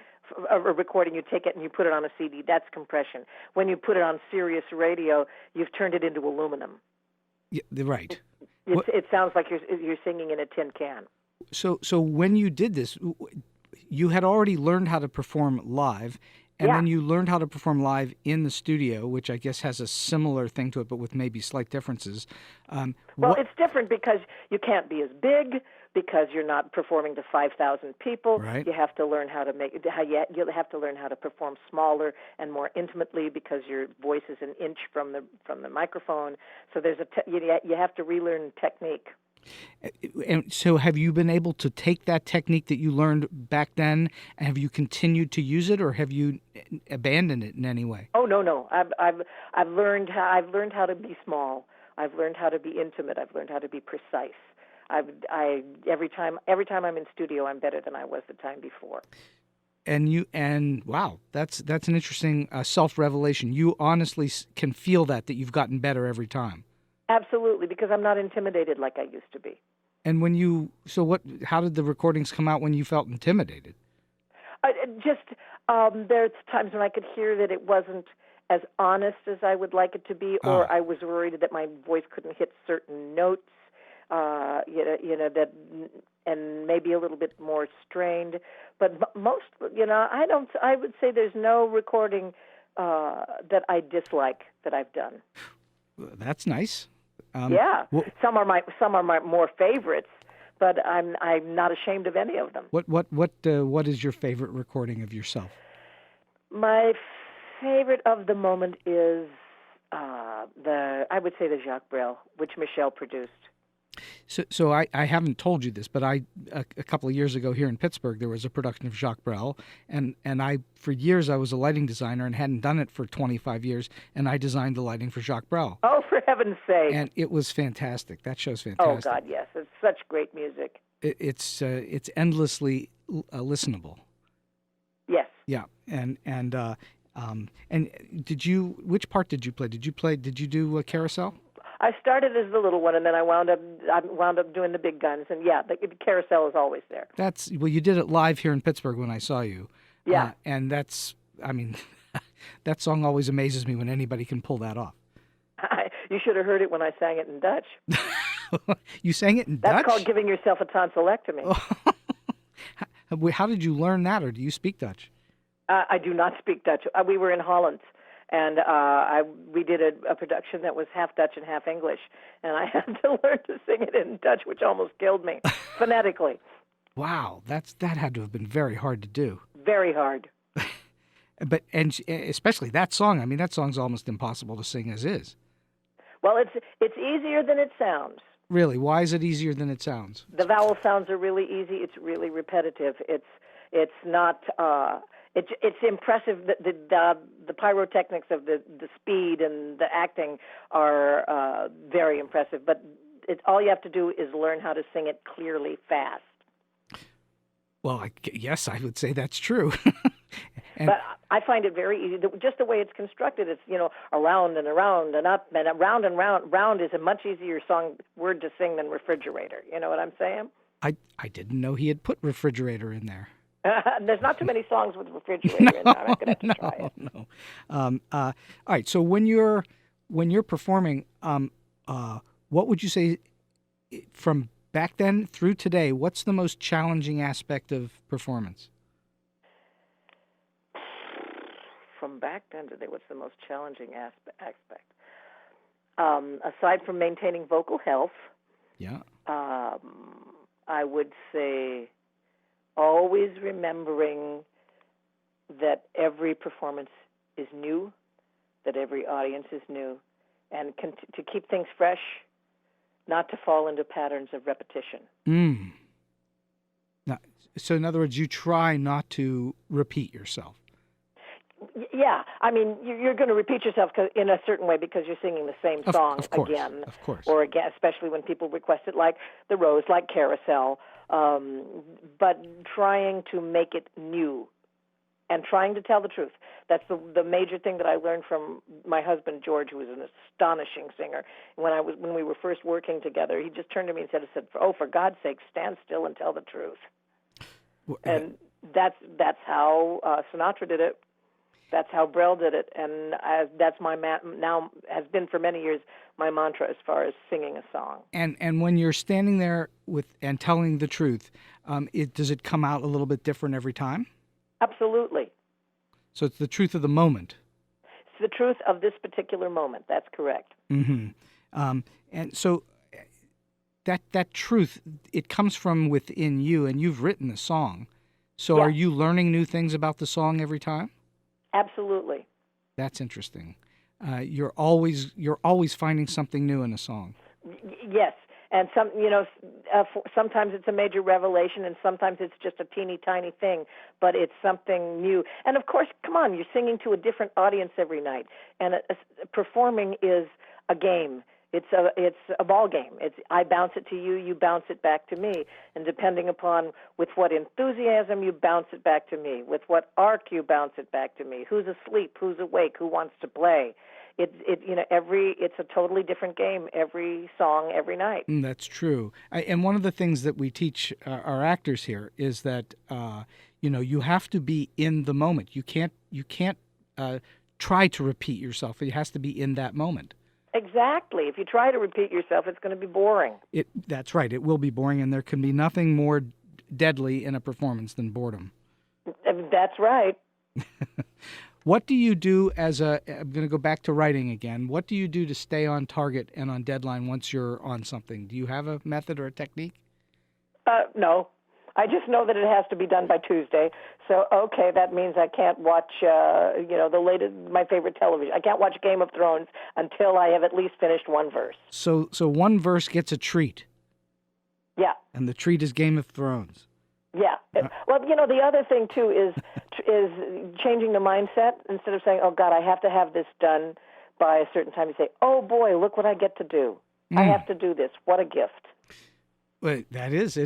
a recording, you take it and you put it on a CD. That's compression. When you put it on Sirius radio, you've turned it into aluminum. Yeah, right. It sounds like you're singing in a tin can. So when you did this, you had already learned how to perform live, and then you learned how to perform live in the studio, which I guess has a similar thing to it, but with maybe slight differences. It's different because you can't be as big, because you're not performing to 5,000 people. Right. You have to learn how to you have to learn how to perform smaller and more intimately because your voice is an inch from the microphone. So there's you have to relearn technique. And so have you been able to take that technique that you learned back then, and have you continued to use it, or have you abandoned it in any way? Oh, no. I've learned how to be small. I've learned how to be intimate. I've learned how to be precise. Every time I'm in studio, I'm better than I was the time before. And wow, that's an interesting self-revelation. You honestly can feel that you've gotten better every time. Absolutely, because I'm not intimidated like I used to be. And how did the recordings come out when you felt intimidated? There's times when I could hear that it wasn't as honest as I would like it to be, or I was worried that my voice couldn't hit certain notes, that, and maybe a little bit more strained. But most, I would say there's no recording that I dislike that I've done. That's nice. Some are my more favorites, but I'm not ashamed of any of them. What is your favorite recording of yourself? My favorite of the moment is I would say the Jacques Brel, which Michele produced. So I haven't told you this, but a couple of years ago here in Pittsburgh, there was a production of Jacques Brel, and for years I was a lighting designer and hadn't done it for 25 years, and I designed the lighting for Jacques Brel. Oh, for heaven's sake! And it was fantastic. That show's fantastic. Oh God, yes, it's such great music. It's endlessly listenable. Yes. Yeah, and which part did you play? Did you do Carousel? I started as the little one, and then I wound up doing the big guns. And the carousel is always there. You did it live here in Pittsburgh when I saw you. Yeah. And that song always amazes me when anybody can pull that off. You should have heard it when I sang it in Dutch. You sang it in That's Dutch? That's called giving yourself a tonsillectomy. How did you learn that, or do you speak Dutch? I do not speak Dutch. We were in Holland. And we did a production that was half Dutch and half English, and I had to learn to sing it in Dutch, which almost killed me, phonetically. Wow, that had to have been very hard to do. Very hard. and especially that song. I mean, that song's almost impossible to sing as is. Well, it's easier than it sounds. Really? Why is it easier than it sounds? The vowel sounds are really easy. It's really repetitive. It's not. It's impressive that the pyrotechnics of the speed and the acting are very impressive. But all you have to do is learn how to sing it clearly fast. Well, yes, I would say that's true. But I find it very easy. Just the way it's constructed, it's around and around and up and around and round. Round is a much easier word to sing than refrigerator. You know what I'm saying? I didn't know he had put refrigerator in there. There's not too many songs with refrigerator in there. I'm not going to have to try it. No. All right. So when you're performing, what would you say from back then through today? What's the most challenging aspect of performance? From back then to today, what's the most challenging aspect? Aside from maintaining vocal health, Yeah. I would say always remembering that every performance is new, that every audience is new, and to keep things fresh, not to fall into patterns of repetition. Now, so in other words, you try not to repeat yourself. Yeah, I mean, you're going to repeat yourself in a certain way because you're singing the same song again. Of course. Or again, especially when people request it, like The Rose, like Carousel. But trying to make it new and trying to tell the truth. That's the major thing that I learned from my husband, George, who was an astonishing singer. When we were first working together, he just turned to me and said, "Oh, for God's sake, stand still and tell the truth." And that's how Sinatra did it. That's how Brel did it, and that's now has been for many years my mantra as far as singing a song. And when you're standing there and telling the truth, does it come out a little bit different every time? Absolutely. So it's the truth of the moment. It's the truth of this particular moment. That's correct. Mm-hmm. And so that truth, it comes from within you, and you've written the song. So Yeah. Are you learning new things about the song every time? Absolutely. That's interesting. You're always finding something new in a song. Yes, and sometimes it's a major revelation, and sometimes it's just a teeny tiny thing, but it's something new. And of course, come on, you're singing to a different audience every night, and performing is a game. It's a ball game. I bounce it to you, you bounce it back to me, and depending upon with what enthusiasm you bounce it back to me, with what arc you bounce it back to me, who's asleep, who's awake, who wants to play. It's a totally different game every song, every night. That's true. And one of the things that we teach our actors here is that you have to be in the moment. You can't try to repeat yourself. It has to be in that moment. Exactly. If you try to repeat yourself, it's going to be boring. That's right. It will be boring, and there can be nothing more deadly in a performance than boredom. That's right. What do you do I'm going to go back to writing again. What do you do to stay on target and on deadline once you're on something? Do you have a method or a technique? No. I just know that it has to be done by Tuesday. So, okay, that means I can't watch, my favorite television. I can't watch Game of Thrones until I have at least finished one verse. So one verse gets a treat. Yeah. And the treat is Game of Thrones. Yeah. Well, the other thing, too, is changing the mindset. Instead of saying, oh, God, I have to have this done by a certain time, you say, oh, boy, look what I get to do. I have to do this. What a gift. Well, it is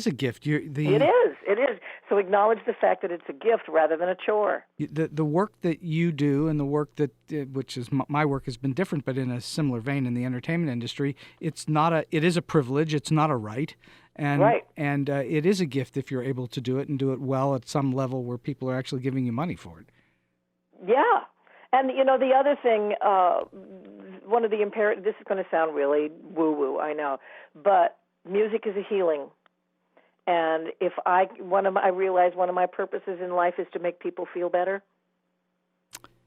a gift. It is. So acknowledge the fact that it's a gift rather than a chore. The work that you do and the work that, which is my work, has been different, but in a similar vein in the entertainment industry. It is a privilege. It's not a right. And, right. And it is a gift if you're able to do it and do it well at some level where people are actually giving you money for it. Yeah. And, the other thing, one of the imperatives, this is going to sound really woo-woo, I know, but music is a healing. And if I realize one of my purposes in life is to make people feel better.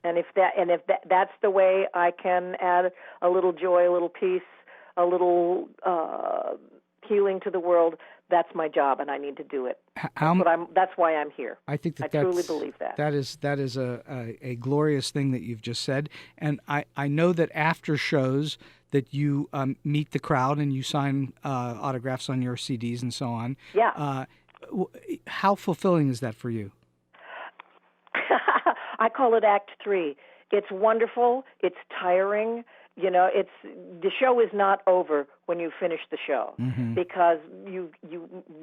And if that's the way I can add a little joy, a little peace, a little healing to the world, that's my job, and I need to do it. That's why I'm here. I think I truly believe that. That is a glorious thing that you've just said. And I know that after shows that you meet the crowd and you sign autographs on your CDs and so on. Yeah. How fulfilling is that for you? I call it Act 3. It's wonderful. It's tiring. The show is not over when you finish the show, because you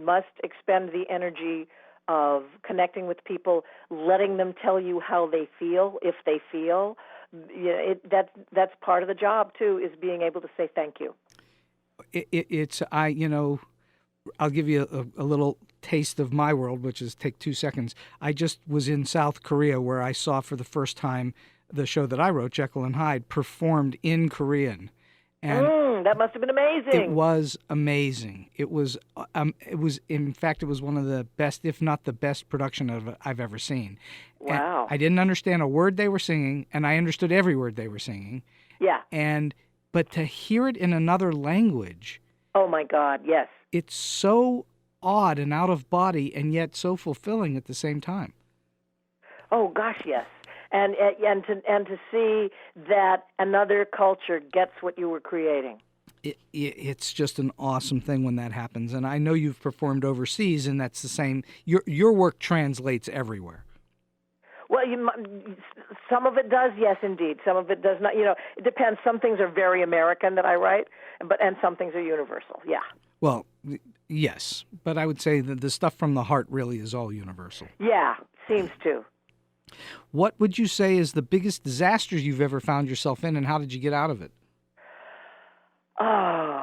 must expend the energy of connecting with people, letting them tell you how they feel, if they feel. That's part of the job too, is being able to say thank you. I'll give you a little taste of my world, which is take 2 seconds. I just was in South Korea where I saw for the first time the show that I wrote, Jekyll and Hyde, performed in Korean. And that must have been amazing. it was amazing. It was, in fact, it was one of the best, if not the best production I've ever seen. Wow. And I didn't understand a word they were singing, and I understood every word they were singing. Yeah. But to hear it in another language. Oh, my God, yes. It's so odd and out of body and yet so fulfilling at the same time. Oh, gosh, yes. And to see that another culture gets what you were creating. It's just an awesome thing when that happens. And I know you've performed overseas, and that's the same. Your work translates everywhere. Well, some of it does, yes, indeed. Some of it does not. It depends. Some things are very American that I write, and some things are universal. Yeah. Well, yes, but I would say that the stuff from the heart really is all universal. Yeah, seems to. What would you say is the biggest disaster you've ever found yourself in, and how did you get out of it?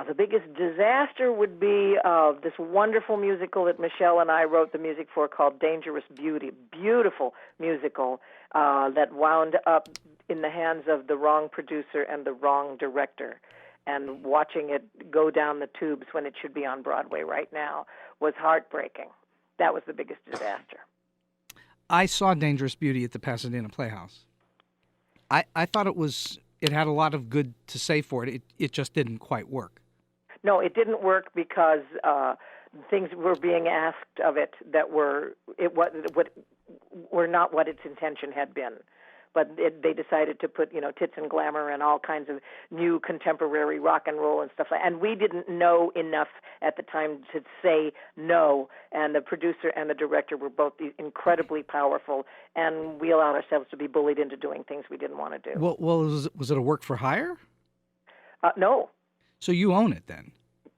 The biggest disaster would be this wonderful musical that Michele and I wrote the music for called Dangerous Beauty. Beautiful musical that wound up in the hands of the wrong producer and the wrong director. And watching it go down the tubes when it should be on Broadway right now was heartbreaking. That was the biggest disaster. I saw Dangerous Beauty at the Pasadena Playhouse. I thought it had a lot of good to say for it. It just didn't quite work. No, it didn't work because things were being asked of it that were not what its intention had been. But they decided to put, tits and glamour and all kinds of new contemporary rock and roll and stuff like that. And we didn't know enough at the time to say no. And the producer and the director were both incredibly powerful. And we allowed ourselves to be bullied into doing things we didn't want to do. Well, was it a work for hire? No. So you own it then?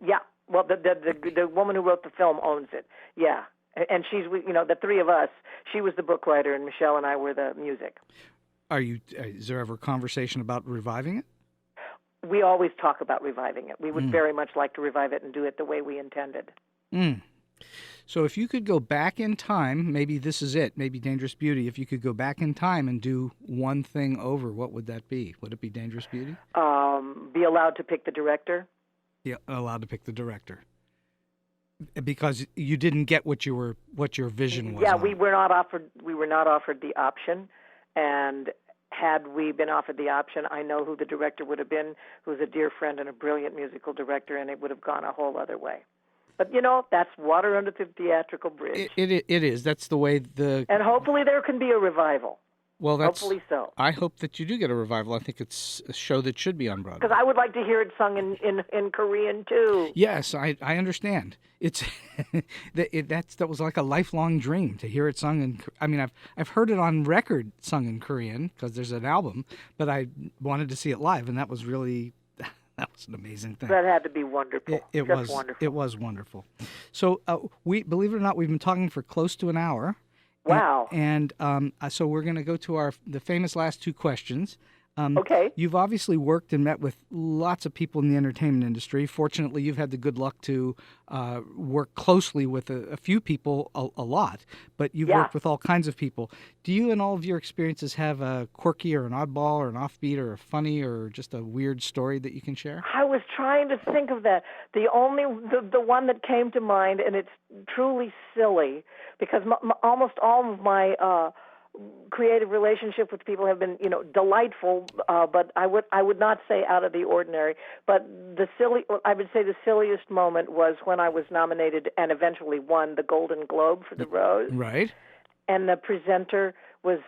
Yeah. Well, the woman who wrote the film owns it. Yeah. And she's, the three of us, she was the book writer and Michele and I were the music. Is there ever a conversation about reviving it? We always talk about reviving it. We would very much like to revive it and do it the way we intended. So if you could go back in time, maybe this is it, maybe Dangerous Beauty, if you could go back in time and do one thing over, what would that be? Would it be Dangerous Beauty? Be allowed to pick the director. Yeah, allowed to pick the director. Because you didn't get what your vision was. Yeah, we were not offered the option. And had we been offered the option, I know who the director would have been, who's a dear friend and a brilliant musical director, and it would have gone a whole other way. But, that's water under the theatrical bridge. It is. That's the way And hopefully there can be a revival. Well, hopefully so. I hope that you do get a revival. I think it's a show that should be on Broadway. Because I would like to hear it sung in Korean, too. Yes, I understand. It's that was like a lifelong dream to hear it sung in. I mean, I've heard it on record sung in Korean because there's an album, but I wanted to see it live, and that was an amazing thing. That had to be wonderful. It was wonderful. It was wonderful. So believe it or not, we've been talking for close to an hour. Wow. And so we're going to go to the famous last two questions. Okay. You've obviously worked and met with lots of people in the entertainment industry. Fortunately, you've had the good luck to work closely with a few people a lot, but you've worked with all kinds of people. Do you, in all of your experiences, have a quirky or an oddball or an offbeat or a funny or just a weird story that you can share? I was trying to think of that. The one that came to mind, and it's truly silly, because almost all of my creative relationship with people have been, delightful, but I would not say out of the ordinary. But I would say the silliest moment was when I was nominated and eventually won the Golden Globe for The Rose. Right. And the presenter was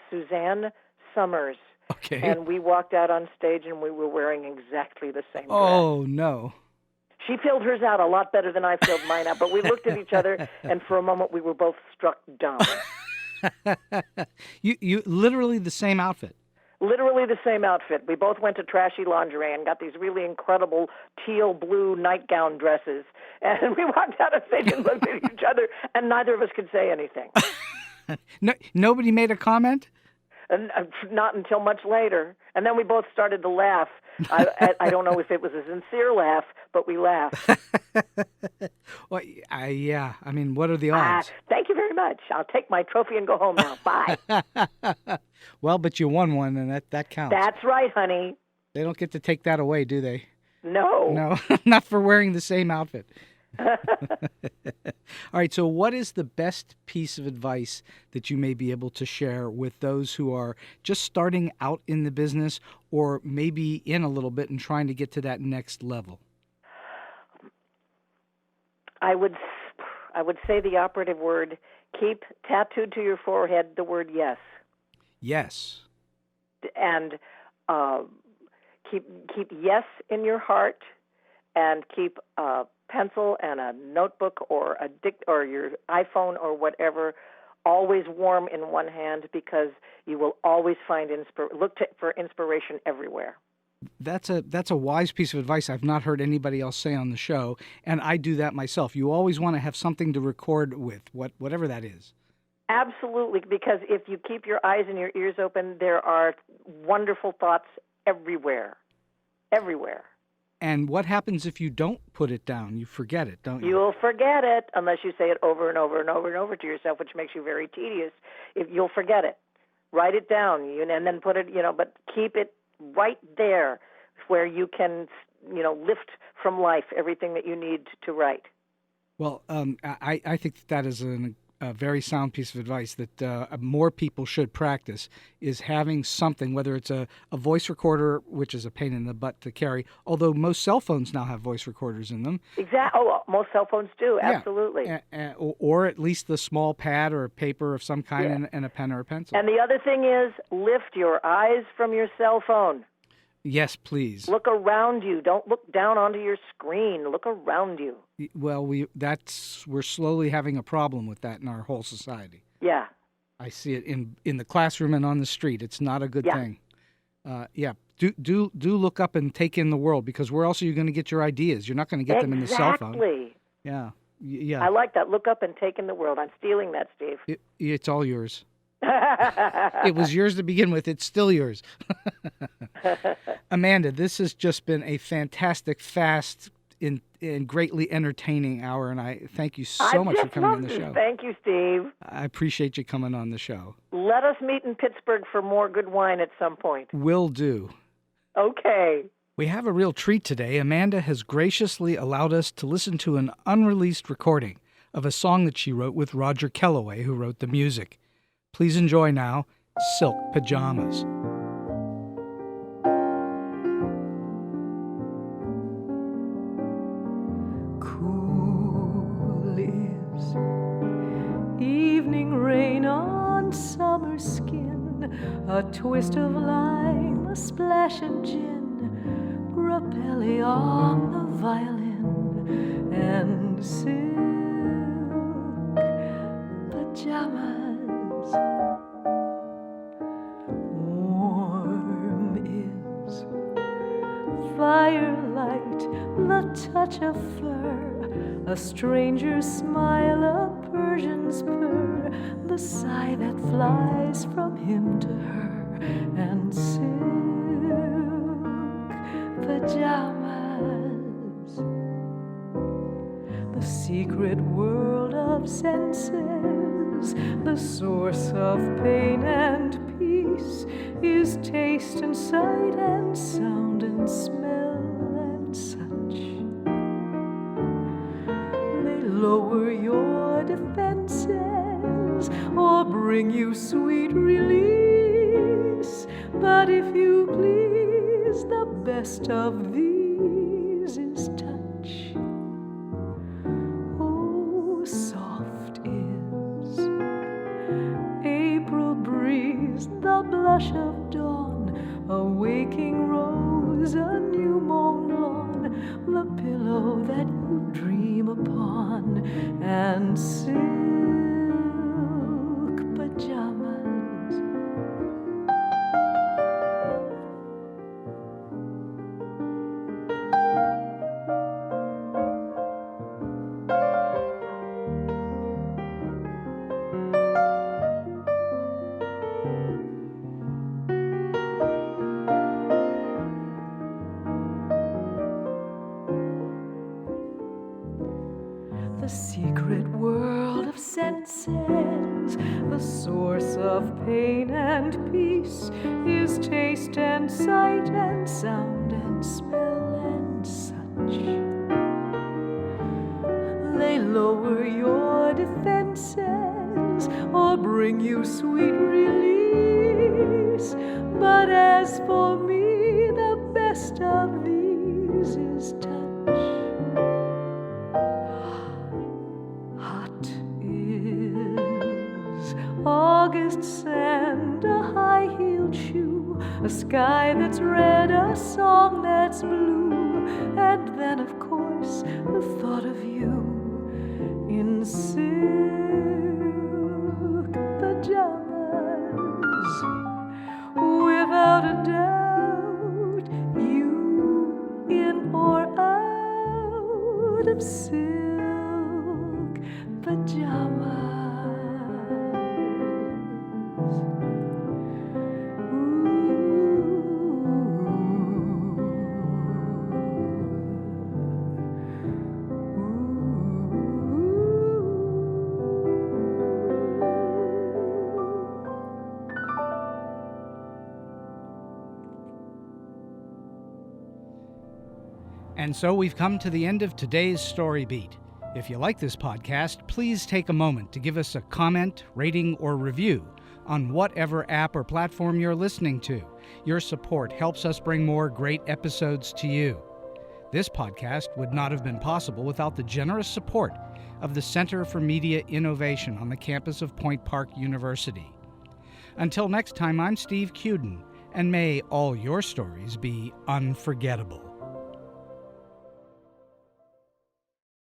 Suzanne Summers. Okay. And we walked out on stage and we were wearing exactly the same dress. Oh, no. She filled hers out a lot better than I filled mine out, but we looked at each other, and for a moment we were both struck dumb. You literally the same outfit. Literally the same outfit. We both went to Trashy Lingerie and got these really incredible teal blue nightgown dresses. And we walked out on stage and looked at each other, and neither of us could say anything. Nobody made a comment? And not until much later. And then we both started to laugh. I don't know if it was a sincere laugh, but we laughed. Well, yeah. I mean, what are the odds? Thank you very much. I'll take my trophy and go home now. Bye. Well, but you won one, and that counts. That's right, honey. They don't get to take that away, do they? No. No, not for wearing the same outfit. All right, so what is the best piece of advice that you may be able to share with those who are just starting out in the business or maybe in a little bit and trying to get to that next level? I would say the operative word, keep tattooed to your forehead the word yes. Yes. And keep yes in your heart, and keep a pencil and a notebook or or your iPhone or whatever always warm in one hand, because you will always find for inspiration everywhere. That's a wise piece of advice I've not heard anybody else say on the show, and I do that myself. You always want to have something to record with, whatever that is. Absolutely, because if you keep your eyes and your ears open, there are wonderful thoughts everywhere. Everywhere. And what happens if you don't put it down? You forget it, don't you? You'll forget it unless you say it over and over and over and over to yourself, which makes you very tedious. You'll forget it. Write it down, and then put it, but keep it right there where you can, lift from life everything that you need to write. Well, I think that is a very sound piece of advice that more people should practice, is having something, whether it's a voice recorder, which is a pain in the butt to carry, although most cell phones now have voice recorders in them. Exactly. Oh, most cell phones do, absolutely. Yeah. Or at least the small pad or paper of some kind, and a pen or a pencil. And the other thing is, lift your eyes from your cell phone. Yes, please. Look around you. Don't look down onto your screen. Look around you. Well, we're slowly having a problem with that in our whole society. Yeah. I see it in the classroom and on the street. It's not a good thing. Do look up and take in the world, because where else are you going to get your ideas? You're not going to get them in the cell phone. Exactly. Yeah. Yeah. I like that. Look up and take in the world. I'm stealing that, Steve. It's all yours. It was yours to begin with. It's still yours. Amanda, this has just been a fantastic, fast, and greatly entertaining hour, and I thank you so much for coming on the show. Thank you, Steve. I appreciate you coming on the show. Let us meet in Pittsburgh for more good wine at some point. Will do. Okay. We have a real treat today. Amanda has graciously allowed us to listen to an unreleased recording of a song that she wrote with Roger Kellaway, who wrote the music. Please enjoy now, Silk Pajamas. Cool is evening rain on summer skin, a twist of lime, a splash of gin, Grappelli on the violin, and silk pajamas. Warm is firelight, the touch of fur, a stranger's smile, a Persian's purr, the sigh that flies from him to her, and silk pajamas. The secret world of senses, the source of pain and peace, is taste and sight and sound and smell and such. They lower your defenses or bring you sweet release, but if you please, the best of these is touch. Oh, soft is April breeze, the blush of dawn, a waking rose, a new mown lawn, the pillow that you dream upon, and silk pajamas. The source of pain and peace is taste and sight and sound and smell and such. They lower your defenses or bring you sweet release. But as for me, the best of these is touch. Hot is August sand, a high-heeled shoe, a sky that's red, a song that's blue, and then, of course, the thought of you in silk pajamas. Without a doubt, you in or out of silk pajamas. And so we've come to the end of today's Story Beat. If you like this podcast, please take a moment to give us a comment, rating, or review on whatever app or platform you're listening to. Your support helps us bring more great episodes to you. This podcast would not have been possible without the generous support of the Center for Media Innovation on the campus of Point Park University. Until next time, I'm Steve Cuden, and may all your stories be unforgettable.